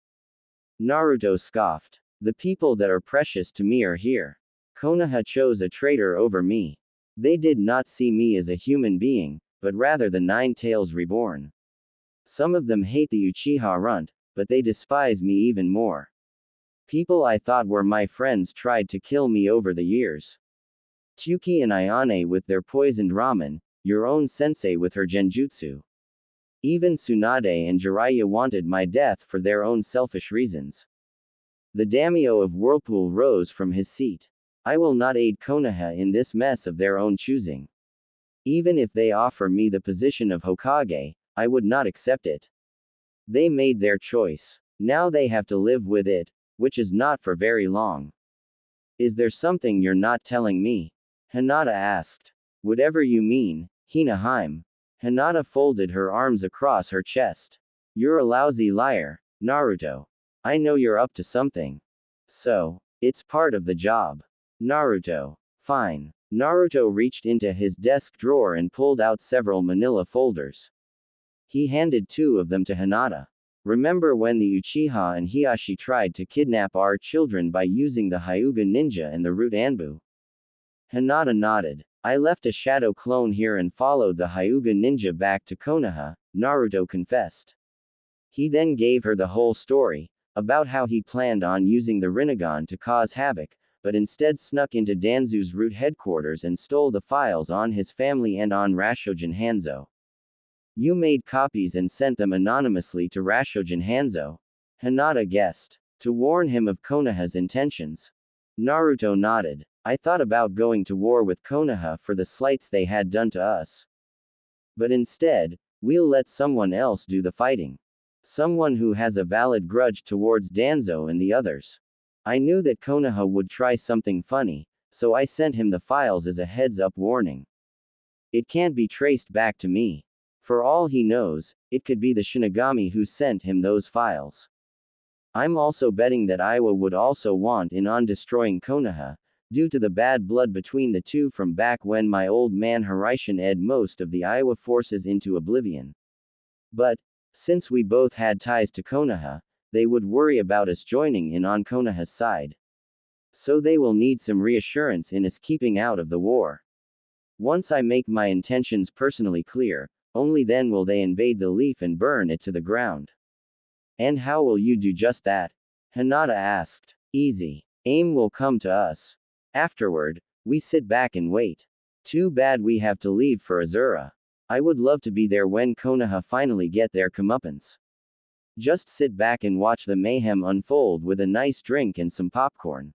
Naruto scoffed. The people that are precious to me are here. Konoha chose a traitor over me. They did not see me as a human being, but rather the Nine Tails reborn. Some of them hate the Uchiha runt, but they despise me even more. People I thought were my friends tried to kill me over the years. Tsuki and Ayane with their poisoned ramen, your own sensei with her genjutsu. Even Tsunade and Jiraiya wanted my death for their own selfish reasons. The daimyo of Whirlpool rose from his seat. I will not aid Konoha in this mess of their own choosing. Even if they offer me the position of Hokage, I would not accept it. They made their choice. Now they have to live with it, which is not for very long. Is there something you're not telling me? Hinata asked. Whatever you mean, Hina-hime. Hinata folded her arms across her chest. You're a lousy liar, Naruto. I know you're up to something. So, it's part of the job. Naruto. Fine. Naruto reached into his desk drawer and pulled out several manila folders. He handed two of them to Hinata. Remember when the Uchiha and Hiashi tried to kidnap our children by using the Hyuga ninja and the root Anbu? Hinata nodded. I left a shadow clone here and followed the Hyuga ninja back to Konoha, Naruto confessed. He then gave her the whole story, about how he planned on using the Rinnegan to cause havoc, but instead snuck into Danzu's root headquarters and stole the files on his family and on Rashojin Hanzo. You made copies and sent them anonymously to Rashojin Hanzo? Hinata guessed. To warn him of Konoha's intentions. Naruto nodded. I thought about going to war with Konoha for the slights they had done to us. But instead, we'll let someone else do the fighting. Someone who has a valid grudge towards Danzo and the others. I knew that Konoha would try something funny, so I sent him the files as a heads-up warning. It can't be traced back to me. For all he knows, it could be the Shinigami who sent him those files. I'm also betting that Iwa would also want in on destroying Konoha, due to the bad blood between the two from back when my old man Hiraishin ed most of the Iowa forces into oblivion. But, since we both had ties to Konoha, they would worry about us joining in on Konoha's side. So they will need some reassurance in us keeping out of the war. Once I make my intentions personally clear, only then will they invade the leaf and burn it to the ground. And how will you do just that? Hinata asked. Easy. AIM will come to us. Afterward, we sit back and wait. Too bad we have to leave for Azura. I would love to be there when Konoha finally get their comeuppance. Just sit back and watch the mayhem unfold with a nice drink and some popcorn.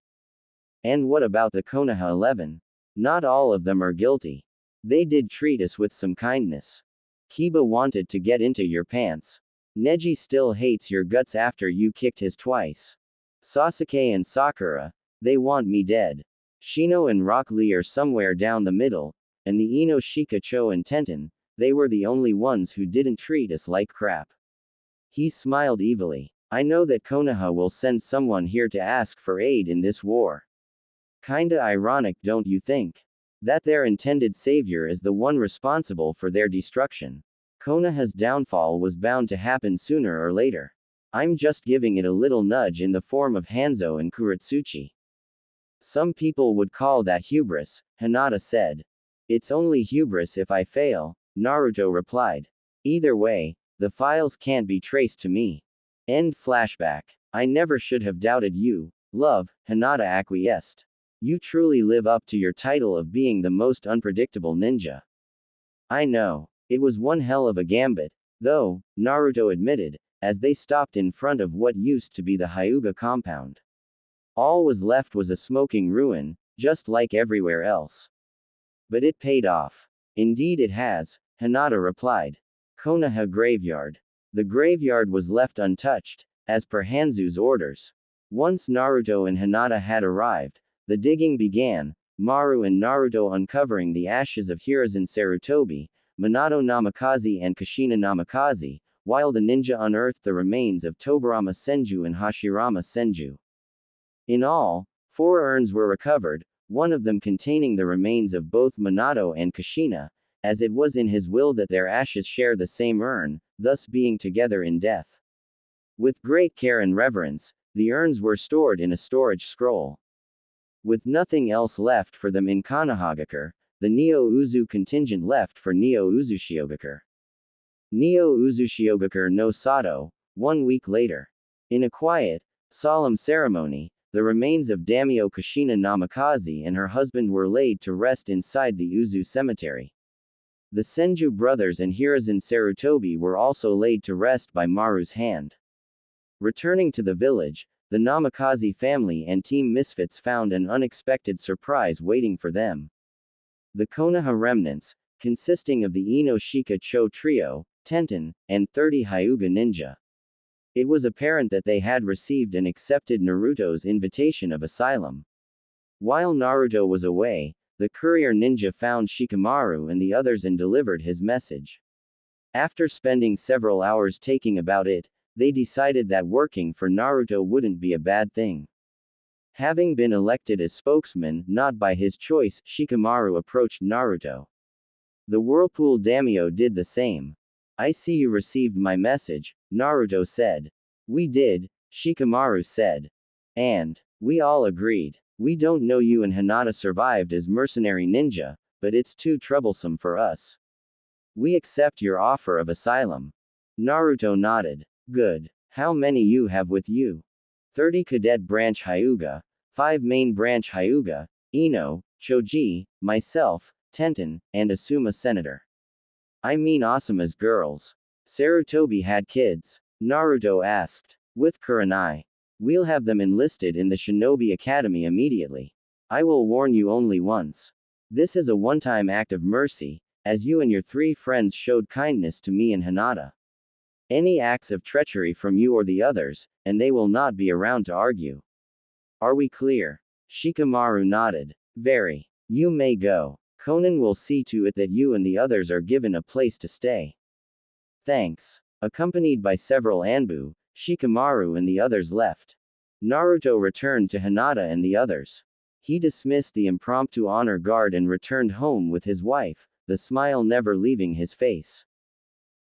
And what about the Konoha 11? Not all of them are guilty. They did treat us with some kindness. Kiba wanted to get into your pants. Neji still hates your guts after you kicked his twice. Sasuke and Sakura, they want me dead. Shino and Rock Lee are somewhere down the middle, and the Ino Shikacho and Tenten, they were the only ones who didn't treat us like crap. He smiled evilly. I know that Konoha will send someone here to ask for aid in this war. Kinda ironic, don't you think? that their intended savior is the one responsible for their destruction. Konoha's downfall was bound to happen sooner or later. I'm just giving it a little nudge in the form of Hanzo and Kuretsuchi. Some people would call that hubris, Hinata said. It's only hubris if I fail, Naruto replied. Either way, the files can't be traced to me. End flashback. I never should have doubted you, love, Hinata acquiesced. You truly live up to your title of being the most unpredictable ninja. I know. It was one hell of a gambit, though, Naruto admitted, as they stopped in front of what used to be the Hyuga compound. All was left was a smoking ruin, just like everywhere else. But it paid off. Indeed it has, Hinata replied. Konoha Graveyard. The graveyard was left untouched, as per Hanzo's orders. Once Naruto and Hinata had arrived, the digging began, Maru and Naruto uncovering the ashes of Hiruzen Sarutobi, Minato Namikaze and Kushina Namikaze, while the ninja unearthed the remains of Tobarama Senju and Hashirama Senju. In all, 4 urns were recovered, one of them containing the remains of both Minato and Kushina, as it was in his will that their ashes share the same urn, thus being together in death. With great care and reverence, the urns were stored in a storage scroll. With nothing else left for them in Konohagakure, the Neo-Uzu contingent left for Neo-Uzushiogakure. Neo-Uzushiogakure no Sato, 1 week later. In a quiet, solemn ceremony, the remains of Daimyo Kushina Namikaze and her husband were laid to rest inside the Uzu cemetery. The Senju brothers and Hiruzen Sarutobi were also laid to rest by Maru's hand. Returning to the village, the Namikaze family and Team Misfits found an unexpected surprise waiting for them. The Konoha remnants, consisting of the Inoshika Cho trio, Tenten, and 30 Hyuga ninja. It was apparent that they had received and accepted Naruto's invitation of asylum. While Naruto was away, the courier ninja found Shikamaru and the others and delivered his message. After spending several hours taking about it, they decided that working for Naruto wouldn't be a bad thing. Having been elected as spokesman, not by his choice, Shikamaru approached Naruto. The Whirlpool daimyo did the same. I see you received my message, Naruto said. We did, Shikamaru said. And we all agreed. We don't know you and Hinata survived as mercenary ninja, but it's too troublesome for us. We accept your offer of asylum. Naruto nodded. Good. How many you have with you? 30 Cadet Branch Hyuga, 5 Main Branch Hyuga, Ino, Choji, myself, Tenten, and Asuma Senator. I mean Asuma's girls. Sarutobi had kids? Naruto asked. With Kurenai. We'll have them enlisted in the Shinobi Academy immediately. I will warn you only once. This is a one-time act of mercy, as you and your 3 friends showed kindness to me and Hinata. Any acts of treachery from you or the others, and they will not be around to argue. Are we clear? Shikamaru nodded. Very. You may go. Conan will see to it that you and the others are given a place to stay. Thanks. Accompanied by several Anbu, Shikamaru and the others left. Naruto returned to Hinata and the others. He dismissed the impromptu honor guard and returned home with his wife, the smile never leaving his face.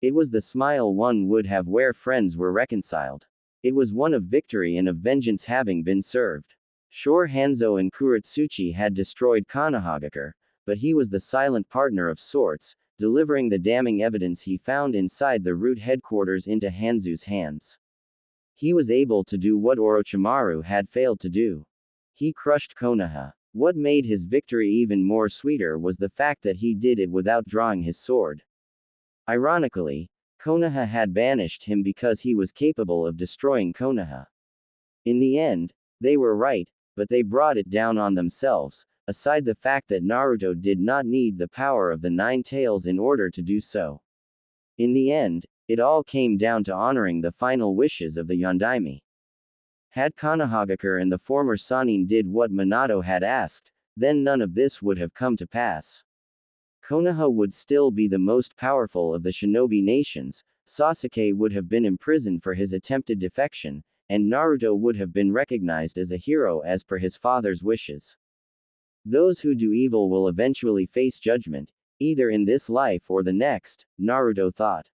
It was the smile one would have where friends were reconciled. It was one of victory and of vengeance having been served. Sure, Hanzo and Kuretsuchi had destroyed Konohagakure, but he was the silent partner of sorts, delivering the damning evidence he found inside the root headquarters into Hanzo's hands. He was able to do what Orochimaru had failed to do. He crushed Konoha. What made his victory even more sweeter was the fact that he did it without drawing his sword. Ironically, Konoha had banished him because he was capable of destroying Konoha. In the end, they were right, but they brought it down on themselves, aside the fact that Naruto did not need the power of the 9 tails in order to do so. In the end, it all came down to honoring the final wishes of the Yondaime. Had Konohagakure and the former Sannin did what Minato had asked, then none of this would have come to pass. Konoha would still be the most powerful of the shinobi nations, Sasuke would have been imprisoned for his attempted defection, and Naruto would have been recognized as a hero as per his father's wishes. Those who do evil will eventually face judgment, either in this life or the next, Naruto thought.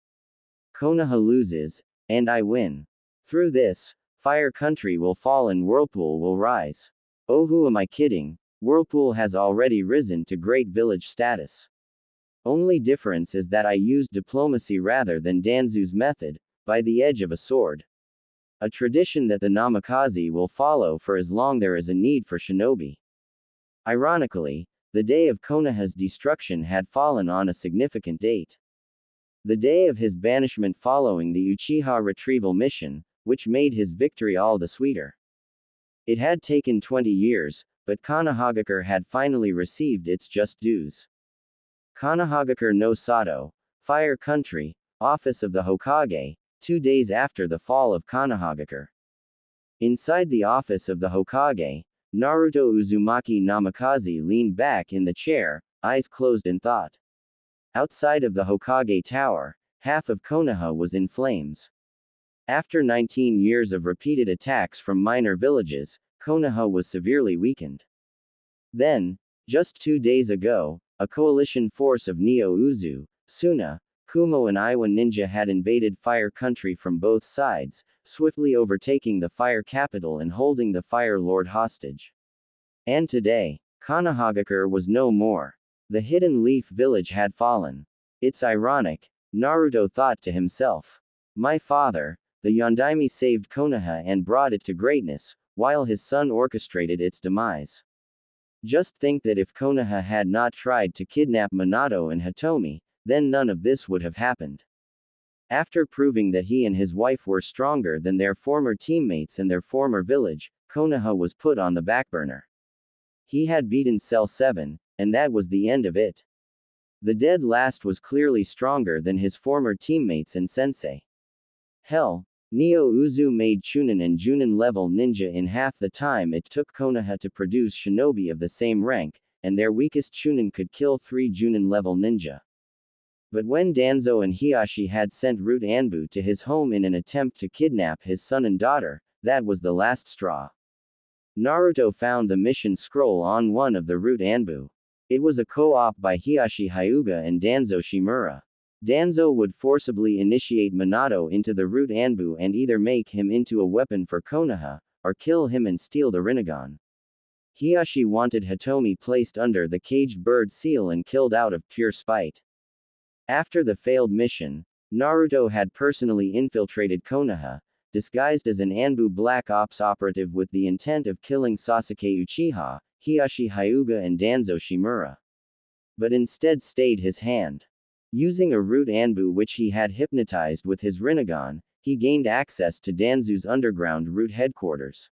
Konoha loses, and I win. Through this, Fire Country will fall and Whirlpool will rise. Oh, who am I kidding? Whirlpool has already risen to great village status. Only difference is that I used diplomacy rather than Danzu's method, by the edge of a sword. A tradition that the Namikaze will follow for as long there is a need for shinobi. Ironically, the day of Konoha's destruction had fallen on a significant date. The day of his banishment following the Uchiha retrieval mission, which made his victory all the sweeter. It had taken 20 years, but Konohagakure had finally received its just dues. Konohagakure no Sato, Fire Country, Office of the Hokage, 2 days after the fall of Konohagakure. Inside the office of the Hokage, Naruto Uzumaki Namikaze leaned back in the chair, eyes closed in thought. Outside of the Hokage Tower, half of Konoha was in flames. After 19 years of repeated attacks from minor villages, Konoha was severely weakened. Then, just 2 days ago, a coalition force of Neo Uzu, Suna, Kumo and Iwa ninja had invaded Fire Country from both sides, swiftly overtaking the Fire Capital and holding the Fire Lord hostage. And today, Konohagakure was no more. The Hidden Leaf village had fallen. It's ironic, Naruto thought to himself. My father, the Yondaime, saved Konoha and brought it to greatness, while his son orchestrated its demise. Just think that if Konoha had not tried to kidnap Minato and Hitomi, then none of this would have happened. After proving that he and his wife were stronger than their former teammates and their former village, Konoha was put on the backburner. He had beaten Cell 7, and that was the end of it. The dead last was clearly stronger than his former teammates and sensei. Hell, Neo Uzu made Chunin and Junin level ninja in half the time it took Konoha to produce shinobi of the same rank, and their weakest Chunin could kill 3 Junin level ninja. But when Danzo and Hiashi had sent Root Anbu to his home in an attempt to kidnap his son and daughter, that was the last straw. Naruto found the mission scroll on one of the Root Anbu. It was a co-op by Hiashi Hyuga and Danzo Shimura. Danzo would forcibly initiate Minato into the Root Anbu and either make him into a weapon for Konoha, or kill him and steal the Rinnegan. Hiashi wanted Hitomi placed under the caged bird seal and killed out of pure spite. After the failed mission, Naruto had personally infiltrated Konoha, disguised as an Anbu Black Ops operative with the intent of killing Sasuke Uchiha, Hiashi Hyuga and Danzo Shimura. But instead stayed his hand. Using a Root Anbu which he had hypnotized with his Rinnegan, he gained access to Danzu's underground Root headquarters.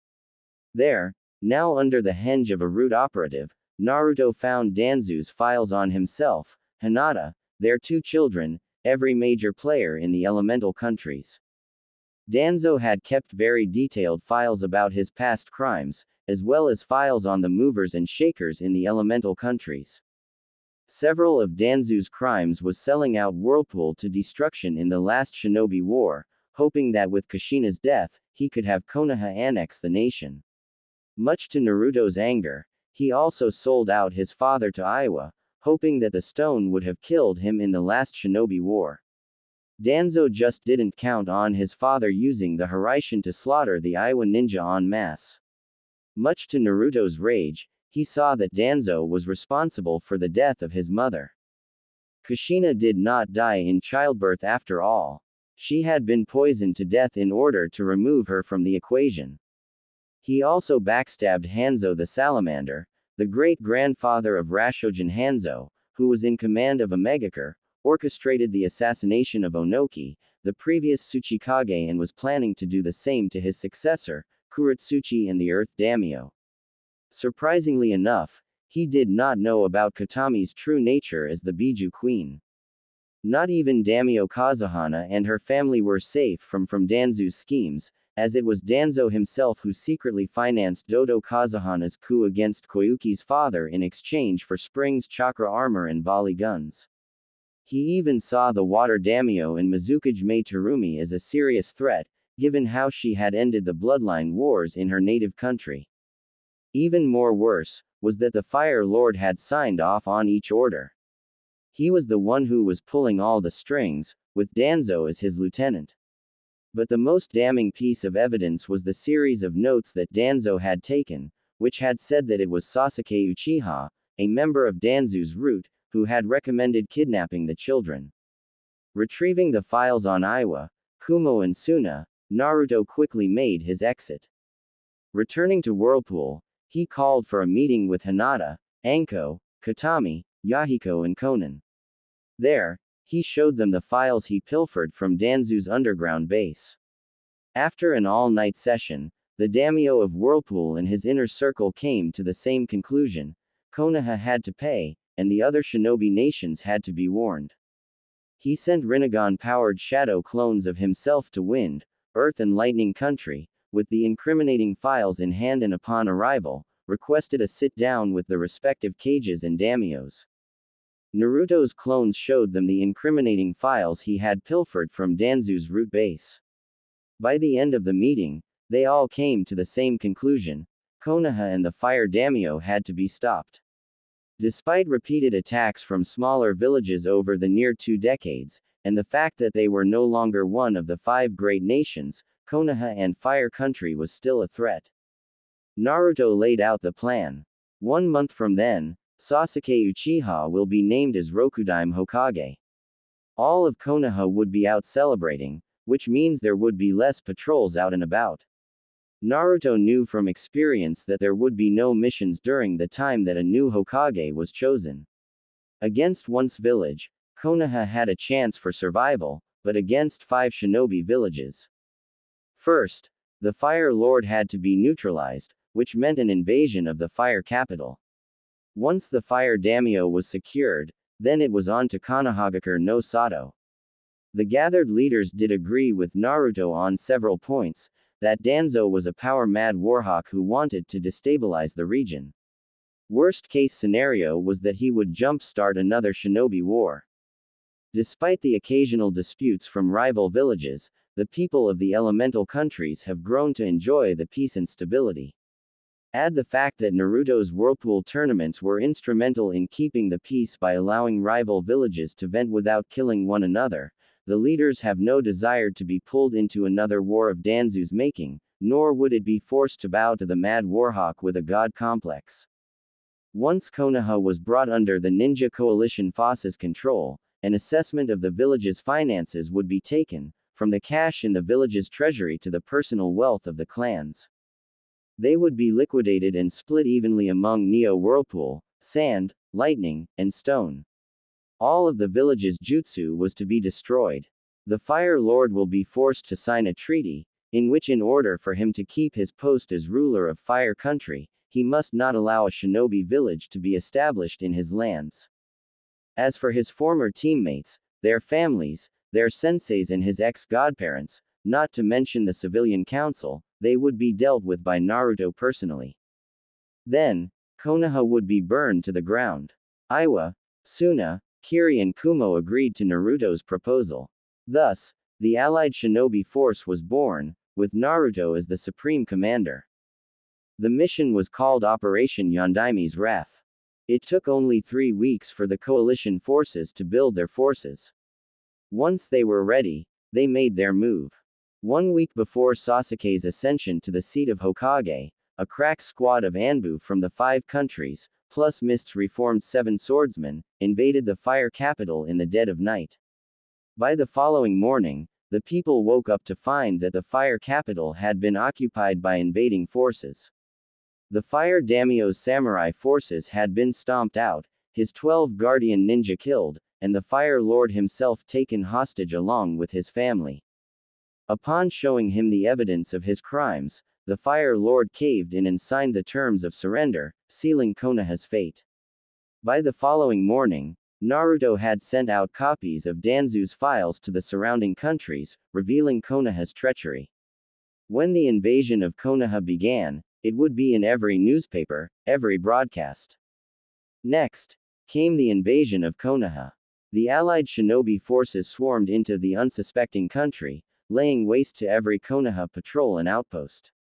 There, now under the henge of a Root operative, Naruto found Danzu's files on himself, Hinata, their 2 children, every major player in the elemental countries. Danzo had kept very detailed files about his past crimes, as well as files on the movers and shakers in the elemental countries. Several of Danzu's crimes was selling out Whirlpool to destruction in the last Shinobi War, hoping that with Kushina's death, he could have Konoha annex the nation. Much to Naruto's anger, he also sold out his father to Iwa, hoping that the stone would have killed him in the last Shinobi War. Danzo just didn't count on his father using the Hiraishin to slaughter the Iwa ninja en masse. Much to Naruto's rage, he saw that Danzo was responsible for the death of his mother. Kushina did not die in childbirth after all. She had been poisoned to death in order to remove her from the equation. He also backstabbed Hanzo the Salamander, the great-grandfather of Rashojin Hanzo, who was in command of Omegakure, orchestrated the assassination of Onoki, the previous Tsuchikage, and was planning to do the same to his successor, Kuretsuchi and the Earth Daimyo. Surprisingly enough, he did not know about Katami's true nature as the Biju Queen. Not even Daimyo Kazuhana and her family were safe from Danzu's schemes, as it was Danzo himself who secretly financed Dodo Kazuhana's coup against Koyuki's father in exchange for Spring's chakra armor and volley guns. He even saw the water daimyo in Mizukage Mai Terumi as a serious threat, given how she had ended the bloodline wars in her native country. Even more worse, was that the Fire Lord had signed off on each order. He was the one who was pulling all the strings, with Danzo as his lieutenant. But the most damning piece of evidence was the series of notes that Danzo had taken, which had said that it was Sasuke Uchiha, a member of Danzo's root, who had recommended kidnapping the children. Retrieving the files on Iwa, Kumo and Suna, Naruto quickly made his exit. Returning to Whirlpool, he called for a meeting with Hinata, Anko, Katami, Yahiko and Konan. There, he showed them the files he pilfered from Danzo's underground base. After an all-night session, the daimyo of Whirlpool and his inner circle came to the same conclusion: Konoha had to pay, and the other shinobi nations had to be warned. He sent Rinnegan-powered shadow clones of himself to Wind, Earth and Lightning Country, with the incriminating files in hand, and upon arrival, requested a sit-down with the respective cages and daimyos. Naruto's clones showed them the incriminating files he had pilfered from Danzo's root base. By the end of the meeting, they all came to the same conclusion: Konoha and the Fire Daimyo had to be stopped. Despite repeated attacks from smaller villages over the near 2 decades, and the fact that they were no longer one of the 5 great nations, Konoha and Fire Country was still a threat. Naruto laid out the plan. 1 month from then, Sasuke Uchiha will be named as Rokudaime Hokage. All of Konoha would be out celebrating, which means there would be less patrols out and about. Naruto knew from experience that there would be no missions during the time that a new Hokage was chosen. Against Once Village, Konoha had a chance for survival, but against 5 shinobi villages. First, the Fire Lord had to be neutralized, which meant an invasion of the Fire Capital. Once the Fire Daimyo was secured, then it was on to Konohagakure no Sato. The gathered leaders did agree with Naruto on several points: that Danzo was a power-mad warhawk who wanted to destabilize the region. Worst-case scenario was that he would jump-start another shinobi war. Despite the occasional disputes from rival villages, the people of the elemental countries have grown to enjoy the peace and stability. Add the fact that Naruto's Whirlpool tournaments were instrumental in keeping the peace by allowing rival villages to vent without killing one another. The leaders have no desire to be pulled into another war of Danzo's making, nor would it be forced to bow to the mad warhawk with a god complex. Once Konoha was brought under the Ninja Coalition Force's control, an assessment of the village's finances would be taken, from the cash in the village's treasury to the personal wealth of the clans. They would be liquidated and split evenly among Neo Whirlpool, Sand, Lightning, and Stone. All of the village's jutsu was to be destroyed. The Fire Lord will be forced to sign a treaty, in which in order for him to keep his post as ruler of Fire Country, he must not allow a shinobi village to be established in his lands. As for his former teammates, their families, their senseis and his ex-godparents, not to mention the civilian council, they would be dealt with by Naruto personally. Then, Konoha would be burned to the ground. Iwa, Suna, Kiri and Kumo agreed to Naruto's proposal. Thus, the allied shinobi force was born, with Naruto as the supreme commander. The mission was called Operation Yondaime's Wrath. It took only 3 weeks for the coalition forces to build their forces. Once they were ready, they made their move. 1 week before Sasuke's ascension to the seat of Hokage, a crack squad of Anbu from the 5 countries, plus Mist's reformed 7 swordsmen, invaded the Fire Capital in the dead of night. By the following morning, the people woke up to find that the Fire Capital had been occupied by invading forces. The Fire Daimyo's samurai forces had been stomped out, his 12 guardian ninja killed, and the Fire Lord himself taken hostage along with his family. Upon showing him the evidence of his crimes, the Fire Lord caved in and signed the terms of surrender, sealing Konoha's fate. By the following morning, Naruto had sent out copies of Danzo's files to the surrounding countries, revealing Konoha's treachery. When the invasion of Konoha began, it would be in every newspaper, every broadcast. Next, came the invasion of Konoha. The allied shinobi forces swarmed into the unsuspecting country, laying waste to every Konoha patrol and outpost.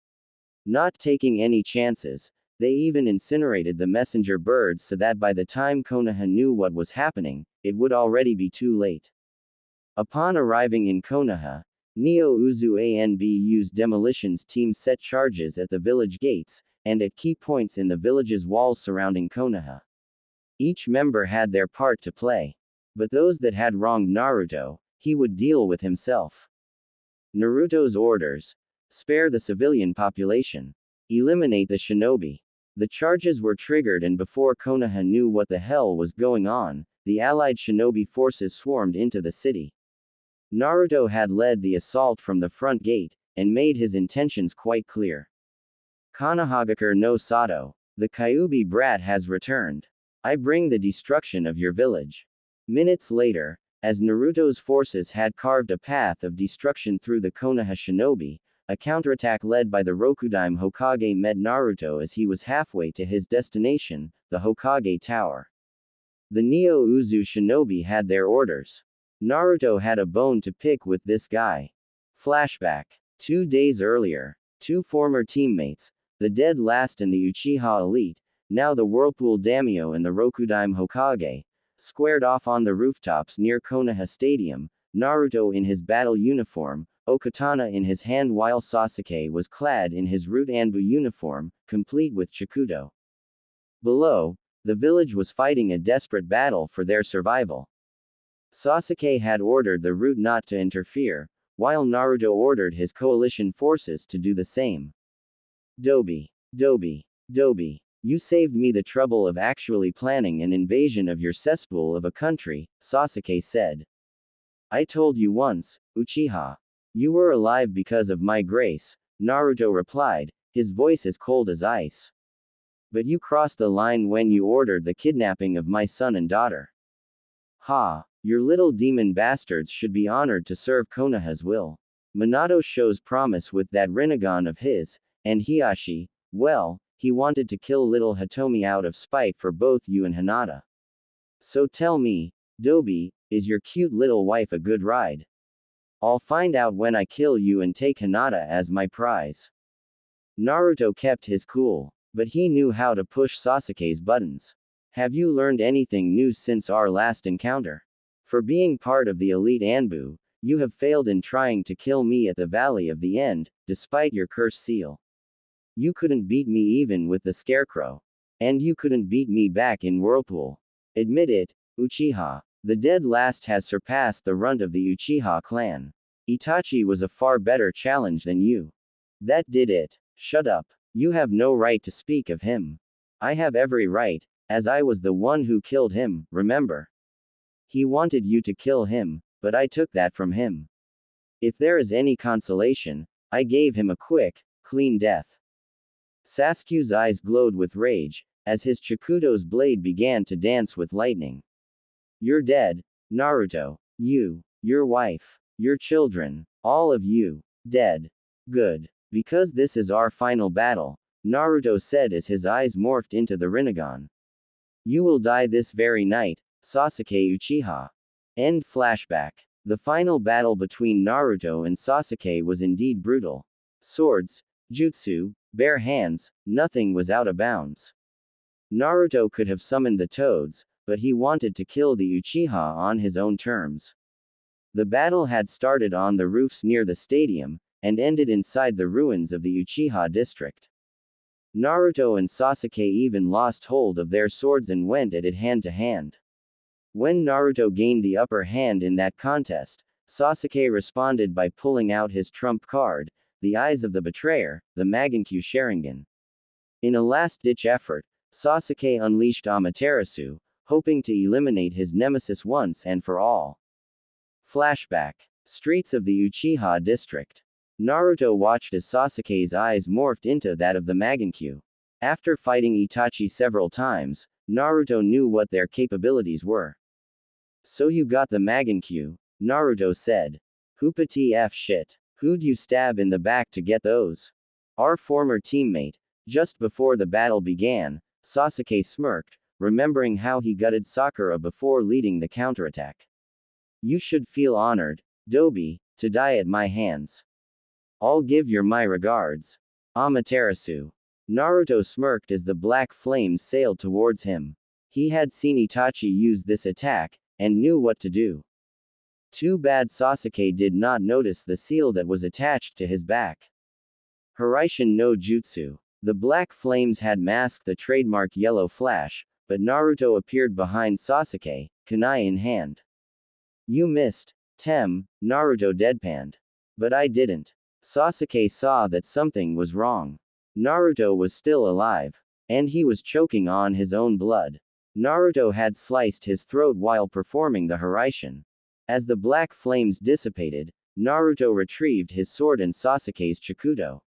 Not taking any chances, They even incinerated the messenger birds so that by the time Konoha knew what was happening, it would already be too late. Upon arriving in Konoha, Neo Uzu Anbu's demolitions team set charges at the village gates, and at key points in the village's walls surrounding Konoha. Each member had their part to play. But those that had wronged Naruto, he would deal with himself. Naruto's orders: spare the civilian population. Eliminate the shinobi. The charges were triggered, and before Konoha knew what the hell was going on, the allied shinobi forces swarmed into the city. Naruto had led the assault from the front gate, and made his intentions quite clear. Konohagakure no Sato, the Kyuubi brat has returned. I bring the destruction of your village. Minutes later, as Naruto's forces had carved a path of destruction through the Konoha shinobi, a counterattack led by the Rokudaime Hokage met Naruto as he was halfway to his destination, the Hokage Tower. The Neo Uzu shinobi had their orders. Naruto had a bone to pick with this guy. Flashback. 2 days earlier, two former teammates, the dead last and the Uchiha elite, now the Whirlpool daimyo and the Rokudaime Hokage, squared off on the rooftops near Konoha Stadium, Naruto in his battle uniform, Okatana in his hand, while Sasuke was clad in his Root Anbu uniform, complete with Chikudo. Below, the village was fighting a desperate battle for their survival. Sasuke had ordered the Root not to interfere, while Naruto ordered his coalition forces to do the same. Dobi, you saved me the trouble of actually planning an invasion of your cesspool of a country, Sasuke said. I told you once, Uchiha. You were alive because of my grace, Naruto replied, his voice as cold as ice. But you crossed the line when you ordered the kidnapping of my son and daughter. Ha, your little demon bastards should be honored to serve Konoha's will. Minato shows promise with that Rinnegan of his, and Hiashi, well, he wanted to kill little Hitomi out of spite for both you and Hinata. So tell me, Dobi, is your cute little wife a good ride? I'll find out when I kill you and take Hinata as my prize. Naruto kept his cool, but he knew how to push Sasuke's buttons. Have you learned anything new since our last encounter? For being part of the elite Anbu, you have failed in trying to kill me at the Valley of the End, despite your curse seal. You couldn't beat me even with the Scarecrow. And you couldn't beat me back in Whirlpool. Admit it, Uchiha. The dead last has surpassed the runt of the Uchiha clan. Itachi was a far better challenge than you. That did it. Shut up. You have no right to speak of him. I have every right, as I was the one who killed him, remember? He wanted you to kill him, but I took that from him. If there is any consolation, I gave him a quick, clean death. Sasuke's eyes glowed with rage, as his Chikudo's blade began to dance with lightning. You're dead, Naruto. You, your wife, your children, all of you, dead. Good. Because this is our final battle, Naruto said as his eyes morphed into the Rinnegan. You will die this very night, Sasuke Uchiha. End flashback. The final battle between Naruto and Sasuke was indeed brutal. Swords, jutsu, bare hands, nothing was out of bounds. Naruto could have summoned the toads, but he wanted to kill the Uchiha on his own terms. The battle had started on the roofs near the stadium, and ended inside the ruins of the Uchiha district. Naruto and Sasuke even lost hold of their swords and went at it hand to hand. When Naruto gained the upper hand in that contest, Sasuke responded by pulling out his trump card, the Eyes of the Betrayer, the Magankyu Sharingan. In a last-ditch effort, Sasuke unleashed Amaterasu, hoping to eliminate his nemesis once and for all. Flashback. Streets of the Uchiha district. Naruto watched as Sasuke's eyes morphed into that of the Magankyu. After fighting Itachi several times, Naruto knew what their capabilities were. So you got the Magankyu, Naruto said. Hoopity F shit. Who'd you stab in the back to get those? Our former teammate. Just before the battle began, Sasuke smirked, remembering how he gutted Sakura before leading the counterattack. You should feel honored, Dobi, to die at my hands. I'll give your my regards. Amaterasu. Naruto smirked as the black flames sailed towards him. He had seen Itachi use this attack, and knew what to do. Too bad Sasuke did not notice the seal that was attached to his back. Hiraishin no Jutsu. The black flames had masked the trademark yellow flash, but Naruto appeared behind Sasuke, kunai in hand. You missed, Naruto deadpanned. But I didn't. Sasuke saw that something was wrong. Naruto was still alive. And he was choking on his own blood. Naruto had sliced his throat while performing the Hiraishin. As the black flames dissipated, Naruto retrieved his sword and Sasuke's Chikudo.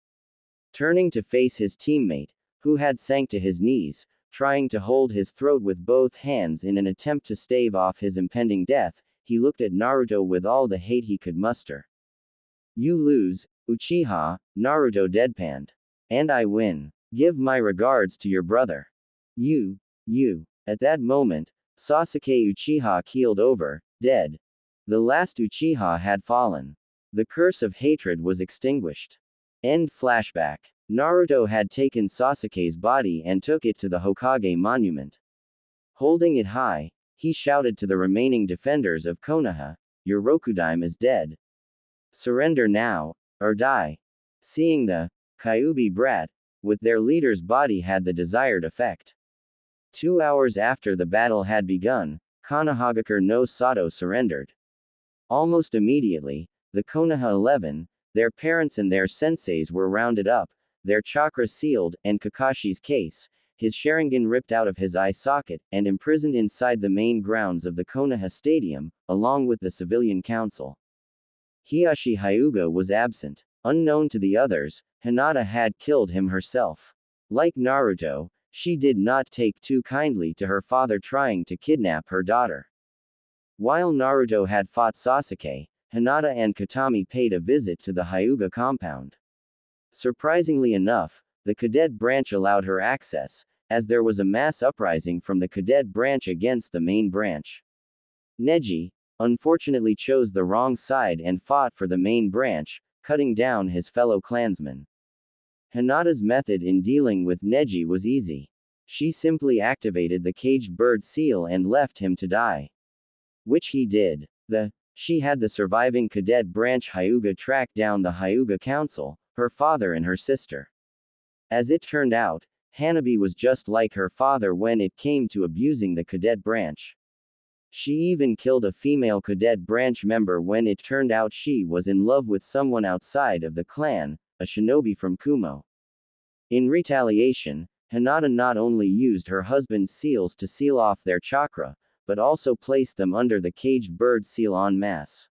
Turning to face his teammate, who had sank to his knees, trying to hold his throat with both hands in an attempt to stave off his impending death, he looked at Naruto with all the hate he could muster. You lose, Uchiha, Naruto deadpanned. And I win. Give my regards to your brother. You. At that moment, Sasuke Uchiha keeled over, dead. The last Uchiha had fallen. The curse of hatred was extinguished. End flashback. Naruto had taken Sasuke's body and took it to the Hokage monument. Holding it high, he shouted to the remaining defenders of Konoha, your Rokudaime is dead. Surrender now, or die. Seeing the Kyuubi brat, with their leader's body had the desired effect. 2 hours after the battle had begun, Konohagakure no Sato surrendered. Almost immediately, the Konoha 11, their parents and their senseis were rounded up, their chakra sealed, and Kakashi's case, his Sharingan ripped out of his eye socket, and imprisoned inside the main grounds of the Konoha Stadium, along with the civilian council. Hiashi Hyuga was absent. Unknown to the others, Hinata had killed him herself. Like Naruto, she did not take too kindly to her father trying to kidnap her daughter. While Naruto had fought Sasuke, Hinata and Katami paid a visit to the Hyuga compound. Surprisingly enough, the cadet branch allowed her access, as there was a mass uprising from the cadet branch against the main branch. Neji, unfortunately, chose the wrong side and fought for the main branch, cutting down his fellow clansmen. Hinata's method in dealing with Neji was easy. She simply activated the caged bird seal and left him to die. Which he did. She had the surviving cadet branch Hyuga track down the Hyuga Council, her father and her sister. As it turned out, Hanabi was just like her father when it came to abusing the cadet branch. She even killed a female cadet branch member when it turned out she was in love with someone outside of the clan, a shinobi from Kumo. In retaliation, Hinata not only used her husband's seals to seal off their chakra, but also placed them under the caged bird seal en masse.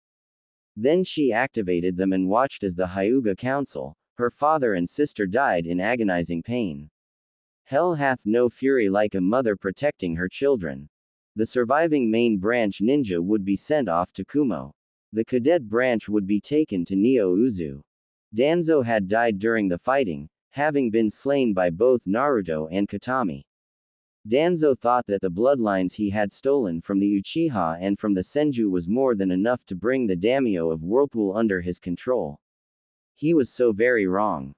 Then she activated them and watched as the Hyuga Council, her father and sister died in agonizing pain. Hell hath no fury like a mother protecting her children. The surviving main branch ninja would be sent off to Kumo. The cadet branch would be taken to Neo Uzu. Danzo had died during the fighting, having been slain by both Naruto and Katami. Danzo thought that the bloodlines he had stolen from the Uchiha and from the Senju was more than enough to bring the daimyo of Whirlpool under his control. He was so very wrong.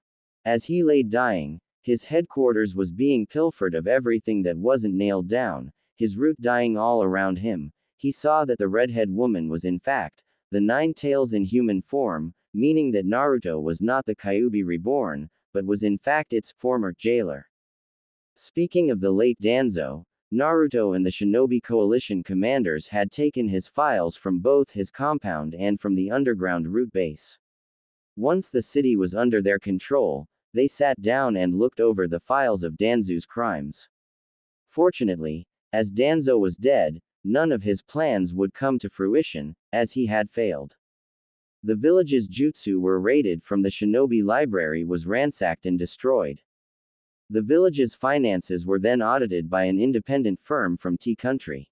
As he lay dying, his headquarters was being pilfered of everything that wasn't nailed down, his root dying all around him. He saw that the redhead woman was in fact the Nine Tails in human form, meaning that Naruto was not the Kyuubi reborn, but was in fact its former jailer. Speaking of the late Danzo, Naruto and the Shinobi Coalition commanders had taken his files from both his compound and from the underground root base. Once the city was under their control, they sat down and looked over the files of Danzo's crimes. Fortunately, as Danzo was dead, none of his plans would come to fruition, as he had failed. The village's jutsu were raided from the shinobi library was ransacked and destroyed. The village's finances were then audited by an independent firm from T-Country.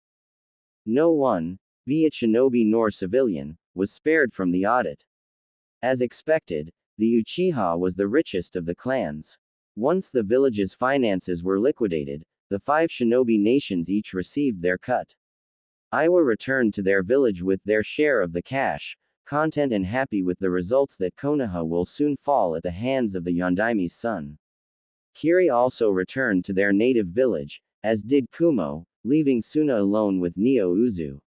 No one, be it shinobi nor civilian, was spared from the audit. As expected, the Uchiha was the richest of the clans. Once the village's finances were liquidated, the 5 shinobi nations each received their cut. Iwa returned to their village with their share of the cash, content and happy with the results that Konoha will soon fall at the hands of the Yondaime's son. Kiri also returned to their native village, as did Kumo, leaving Suna alone with Neo Uzu.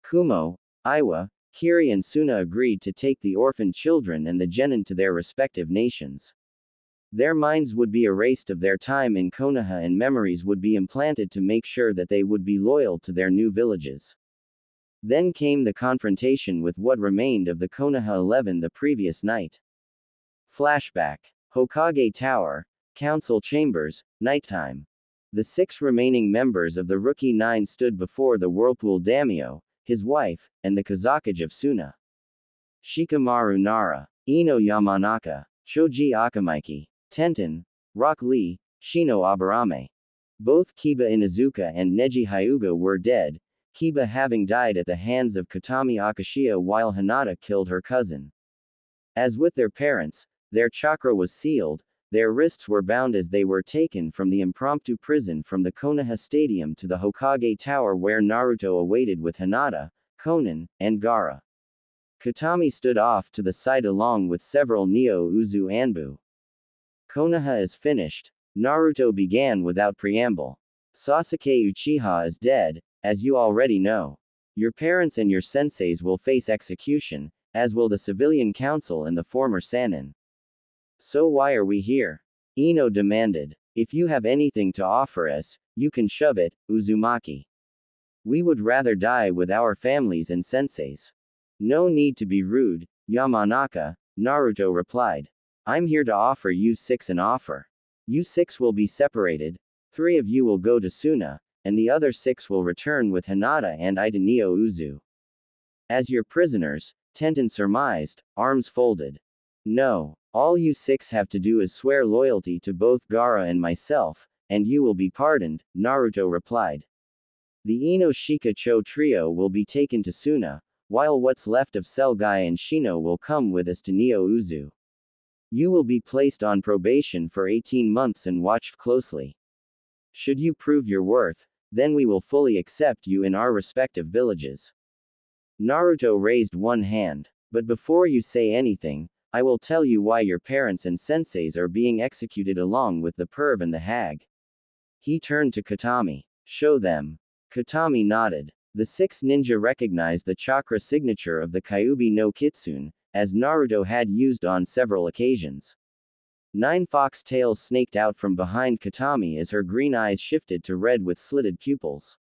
Kumo, Iwa, Kiri and Suna agreed to take the orphaned children and the genin to their respective nations. Their minds would be erased of their time in Konoha and memories would be implanted to make sure that they would be loyal to their new villages. Then came the confrontation with what remained of the Konoha 11 the previous night. Flashback. Hokage Tower, Council Chambers, nighttime. The 6 remaining members of the Rookie 9 stood before the Whirlpool Daimyo, his wife, and the Kazakage of Suna. Shikamaru Nara, Ino Yamanaka, Choji Akamaiki, Tenten, Rock Lee, Shino Aburame. Both Kiba Inuzuka and Neji Hyuga were dead, Kiba having died at the hands of Katami Akashiya while Hinata killed her cousin. As with their parents, their chakra was sealed, their wrists were bound as they were taken from the impromptu prison from the Konoha Stadium to the Hokage Tower where Naruto awaited with Hinata, Konan, and Gaara. Katami stood off to the side along with several Neo Uzu Anbu. Konoha is finished, Naruto began without preamble. Sasuke Uchiha is dead, as you already know. Your parents and your senseis will face execution, as will the civilian council and the former Sannin. So why are we here? Ino demanded. If you have anything to offer us, you can shove it, Uzumaki. We would rather die with our families and senseis. No need to be rude, Yamanaka, Naruto replied. I'm here to offer you 6 an offer. You 6 will be separated, 3 of you will go to Suna, and the other 6 will return with Hinata and I to Neo Uzu. As your prisoners, Tenten surmised, arms folded. No, all you 6 have to do is swear loyalty to both Gaara and myself, and you will be pardoned, Naruto replied. The Ino Shika Cho trio will be taken to Suna, while what's left of Selgai and Shino will come with us to Neo Uzu. You will be placed on probation for 18 months and watched closely. Should you prove your worth, then we will fully accept you in our respective villages. Naruto raised one hand. But before you say anything, I will tell you why your parents and senseis are being executed along with the perv and the hag. He turned to Katami. Show them. Katami nodded. The 6 ninja recognized the chakra signature of the Kyuubi no Kitsune, as Naruto had used on several occasions. 9 fox tails snaked out from behind Katami as her green eyes shifted to red with slitted pupils.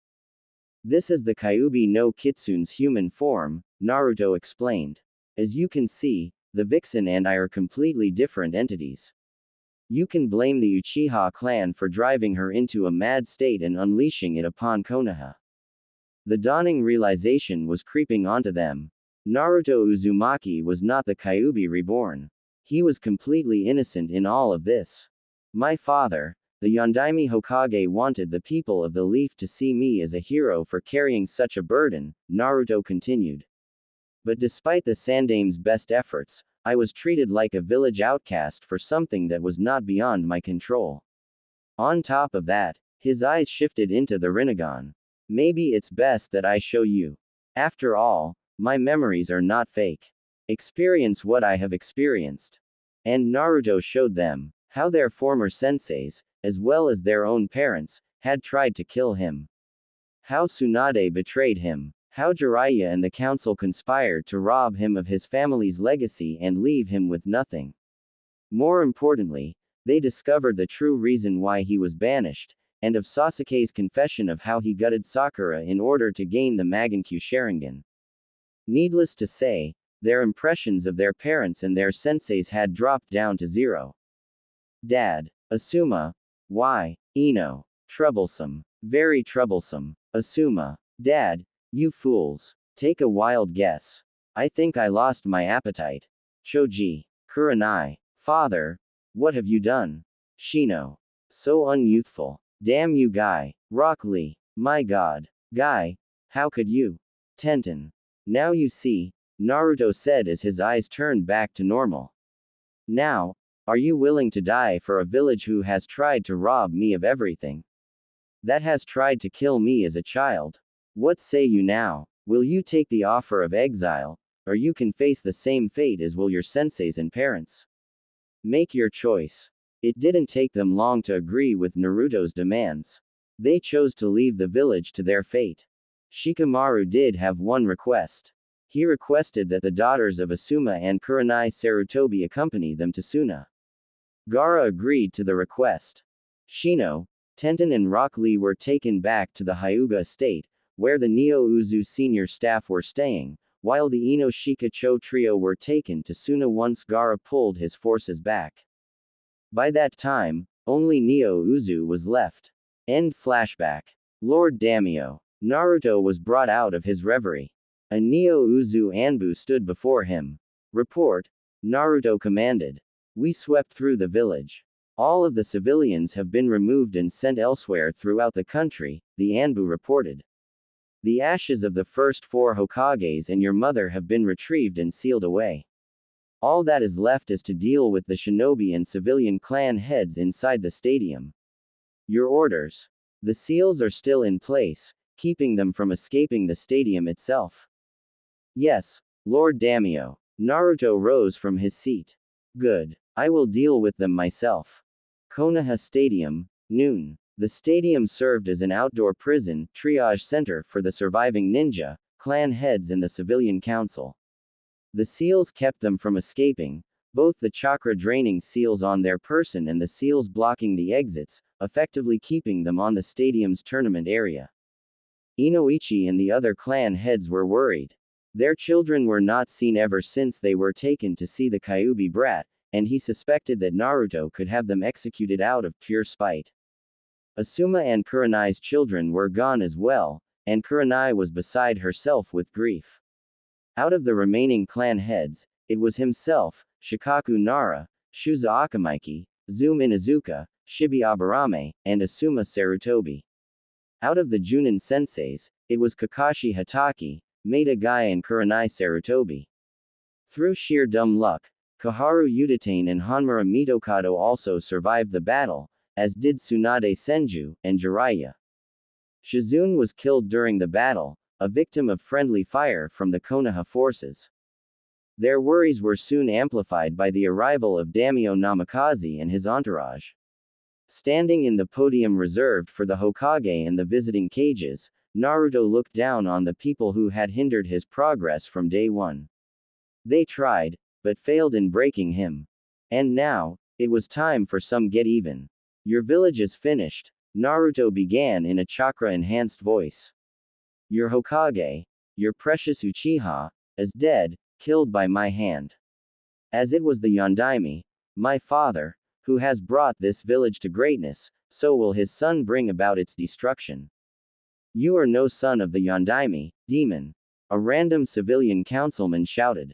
This is the Kyuubi no Kitsune's human form, Naruto explained. As you can see, the Vixen and I are completely different entities. You can blame the Uchiha clan for driving her into a mad state and unleashing it upon Konoha. The dawning realization was creeping onto them. Naruto Uzumaki was not the Kyuubi reborn. He was completely innocent in all of this. My father, the Yondaime Hokage, wanted the people of the Leaf to see me as a hero for carrying such a burden, Naruto continued. But despite the Sandame's best efforts, I was treated like a village outcast for something that was not beyond my control. On top of that, his eyes shifted into the Rinnegan. Maybe it's best that I show you. After all, my memories are not fake. Experience what I have experienced. And Naruto showed them how their former senseis, as well as their own parents, had tried to kill him. How Tsunade betrayed him. How Jiraiya and the council conspired to rob him of his family's legacy and leave him with nothing. More importantly, they discovered the true reason why he was banished, and of Sasuke's confession of how he gutted Sakura in order to gain the Magankyu Sharingan. Needless to say, their impressions of their parents and their senseis had dropped down to 0. Dad. Asuma. Why? Ino. Troublesome. Very troublesome. Asuma. Dad. You fools. Take a wild guess. I think I lost my appetite. Choji. Kurenai. Father. What have you done? Shino. So unyouthful. Damn you, Guy. Rock Lee. My god. Guy. How could you? Tenten. Now you see, Naruto said as his eyes turned back to normal. Now, are you willing to die for a village who has tried to rob me of everything? That has tried to kill me as a child? What say you now? Will you take the offer of exile, or you can face the same fate as will your senseis and parents? Make your choice. It didn't take them long to agree with Naruto's demands. They chose to leave the village to their fate. Shikamaru did have one request. He requested that the daughters of Asuma and Kurenai Sarutobi accompany them to Suna. Gaara agreed to the request. Shino, Tenten and Rock Lee were taken back to the Hyuga estate, where the Neo Uzu senior staff were staying, while the Inoshika Cho trio were taken to Suna once Gaara pulled his forces back. By that time, only Neo Uzu was left. End flashback. Lord Daimyo. Naruto was brought out of his reverie. A Neo Uzu Anbu stood before him. Report. Naruto commanded. We swept through the village. All of the civilians have been removed and sent elsewhere throughout the country, the Anbu reported. The ashes of the first 4 Hokages and your mother have been retrieved and sealed away. All that is left is to deal with the shinobi and civilian clan heads inside the stadium. Your orders. The seals are still in place, keeping them from escaping the stadium itself. Yes, Lord Daimyo. Naruto rose from his seat. Good. I will deal with them myself. Konoha Stadium, noon. The stadium served as an outdoor prison, triage center for the surviving ninja, clan heads and the civilian council. The seals kept them from escaping, both the chakra draining seals on their person and the seals blocking the exits, effectively keeping them on the stadium's tournament area. Inoichi and the other clan heads were worried. Their children were not seen ever since they were taken to see the Kyuubi brat, and he suspected that Naruto could have them executed out of pure spite. Asuma and Kurenai's children were gone as well, and Kurenai was beside herself with grief. Out of the remaining clan heads, it was himself, Shikaku Nara, Shuza Akamaiki, Zoom Inuzuka, Shibi Aburame, and Asuma Sarutobi. Out of the Junin senseis, it was Kakashi Hatake, Maeda Guy and Kurenai Sarutobi. Through sheer dumb luck, Koharu Udatane and Hanmura Mitokado also survived the battle, as did Tsunade Senju, and Jiraiya. Shizune was killed during the battle, a victim of friendly fire from the Konoha forces. Their worries were soon amplified by the arrival of Daimyo Namikaze and his entourage. Standing in the podium reserved for the Hokage and the visiting cages, Naruto looked down on the people who had hindered his progress from day one. They tried, but failed in breaking him. And now, it was time for some get even. Your village is finished, Naruto began in a chakra-enhanced voice. Your Hokage, your precious Uchiha, is dead, killed by my hand. As it was the Yondaime, my father, who has brought this village to greatness, so will his son bring about its destruction. You are no son of the Yondaime, demon. A random civilian councilman shouted.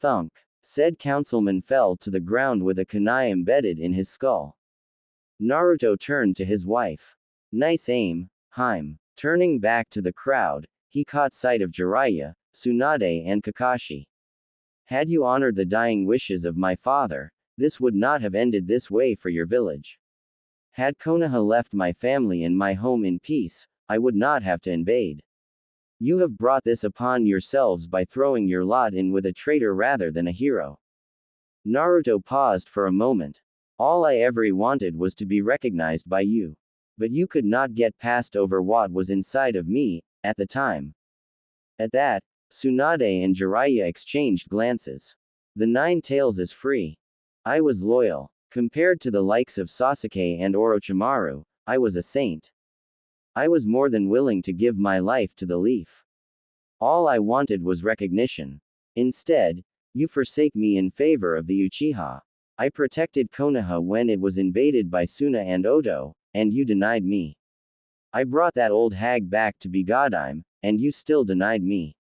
Thunk. Said councilman fell to the ground with a kunai embedded in his skull. Naruto turned to his wife. Nice aim, Haim. Turning back to the crowd, he caught sight of Jiraiya, Tsunade and Kakashi. Had you honored the dying wishes of my father, this would not have ended this way for your village. Had Konoha left my family and my home in peace, I would not have to invade. You have brought this upon yourselves by throwing your lot in with a traitor rather than a hero. Naruto paused for a moment. All I ever wanted was to be recognized by you. But you could not get past over what was inside of me, at the time. At that, Tsunade and Jiraiya exchanged glances. The Nine Tails is free. I was loyal. Compared to the likes of Sasuke and Orochimaru, I was a saint. I was more than willing to give my life to the leaf. All I wanted was recognition. Instead, you forsake me in favor of the Uchiha. I protected Konoha when it was invaded by Suna and Oto, and you denied me. I brought that old hag back to Bigadime, and you still denied me.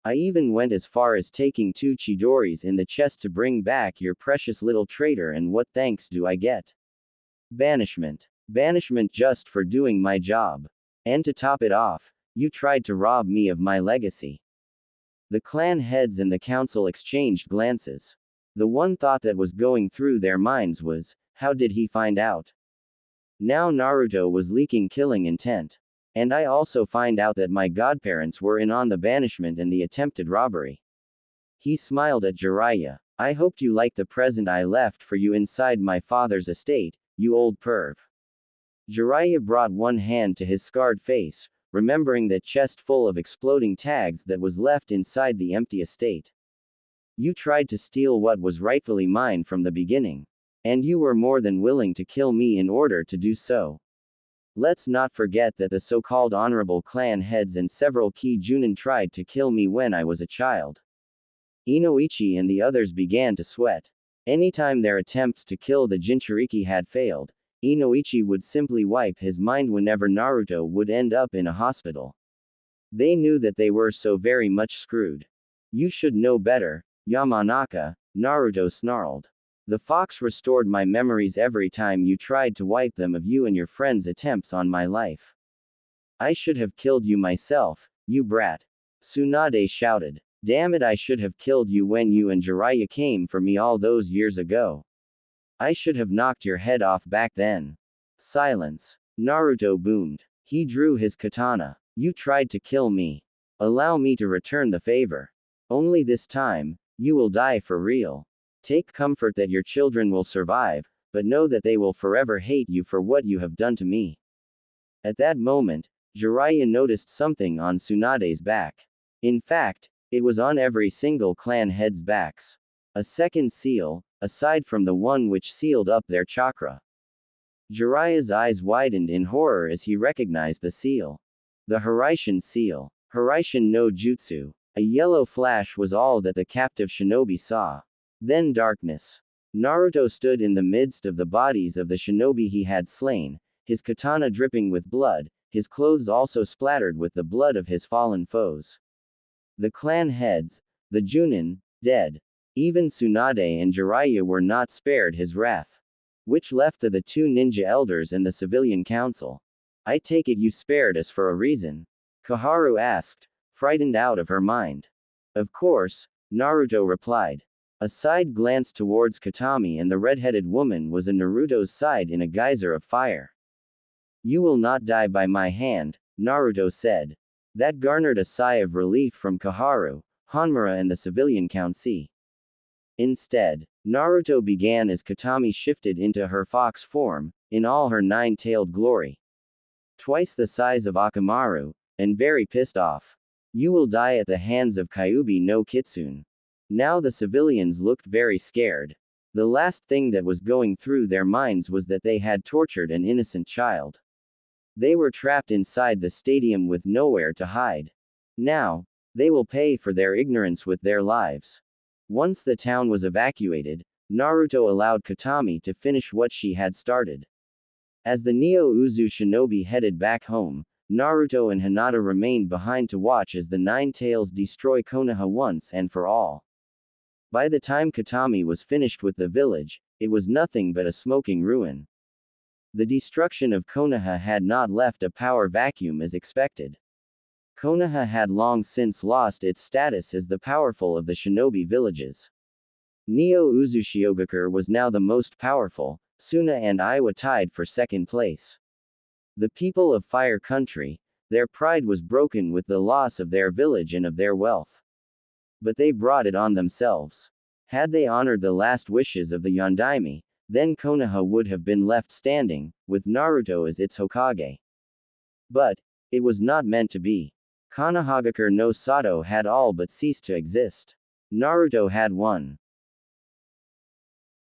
I even went as far as taking 2 Chidoris in the chest to bring back your precious little traitor, and what thanks do I get? Banishment. Banishment just for doing my job. And to top it off, you tried to rob me of my legacy. The clan heads and the council exchanged glances. The one thought that was going through their minds was, how did he find out? Now Naruto was leaking killing intent. And I also find out that my godparents were in on the banishment and the attempted robbery. He smiled at Jiraiya. I hoped you liked the present I left for you inside my father's estate, you old perv. Jiraiya brought one hand to his scarred face, remembering that chest full of exploding tags that was left inside the empty estate. You tried to steal what was rightfully mine from the beginning. And you were more than willing to kill me in order to do so. Let's not forget that the so-called honorable clan heads and several key Junin tried to kill me when I was a child. Inoichi and the others began to sweat. Anytime their attempts to kill the Jinchuriki had failed, Inoichi would simply wipe his mind whenever Naruto would end up in a hospital. They knew that they were so very much screwed. You should know better, Yamanaka, Naruto snarled. The fox restored my memories every time you tried to wipe them of you and your friends' attempts on my life. I should have killed you myself, you brat. Tsunade shouted. Damn it, I should have killed you when you and Jiraiya came for me all those years ago. I should have knocked your head off back then. Silence. Naruto boomed. He drew his katana. You tried to kill me. Allow me to return the favor. Only this time, you will die for real. Take comfort that your children will survive, but know that they will forever hate you for what you have done to me. At that moment, Jiraiya noticed something on Tsunade's back. In fact, it was on every single clan head's backs. A second seal, aside from the one which sealed up their chakra. Jiraiya's eyes widened in horror as he recognized the seal. The Hiraishin seal. Hiraishin no Jutsu. A yellow flash was all that the captive shinobi saw. Then darkness. Naruto stood in the midst of the bodies of the shinobi he had slain, his katana dripping with blood, his clothes also splattered with the blood of his fallen foes. The clan heads, the Junin, dead. Even Tsunade and Jiraiya were not spared his wrath. Which left to the two ninja elders and the civilian council. I take it you spared us for a reason? Koharu asked, frightened out of her mind. Of course, Naruto replied. A side glance towards Katami and the red-headed woman was on Naruto's side in a geyser of fire. You will not die by my hand, Naruto said. That garnered a sigh of relief from Koharu, Hanmura and the civilian council. Instead, Naruto began as Katami shifted into her fox form, in all her nine-tailed glory. Twice the size of Akamaru, and very pissed off. You will die at the hands of Kyuubi no Kitsune. Now the civilians looked very scared. The last thing that was going through their minds was that they had tortured an innocent child. They were trapped inside the stadium with nowhere to hide. Now, they will pay for their ignorance with their lives. Once the town was evacuated, Naruto allowed Katami to finish what she had started. As the Neo-Uzu shinobi headed back home, Naruto and Hinata remained behind to watch as the Nine Tails destroy Konoha once and for all. By the time Katami was finished with the village, it was nothing but a smoking ruin. The destruction of Konoha had not left a power vacuum as expected. Konoha had long since lost its status as the powerful of the shinobi villages. Neo-Uzushiogakure was now the most powerful, Suna and Iwa tied for second place. The people of Fire Country, their pride was broken with the loss of their village and of their wealth. But they brought it on themselves. Had they honored the last wishes of the Yondaime, then Konoha would have been left standing, with Naruto as its Hokage. But, it was not meant to be. Konohagakure no Sato had all but ceased to exist. Naruto had won.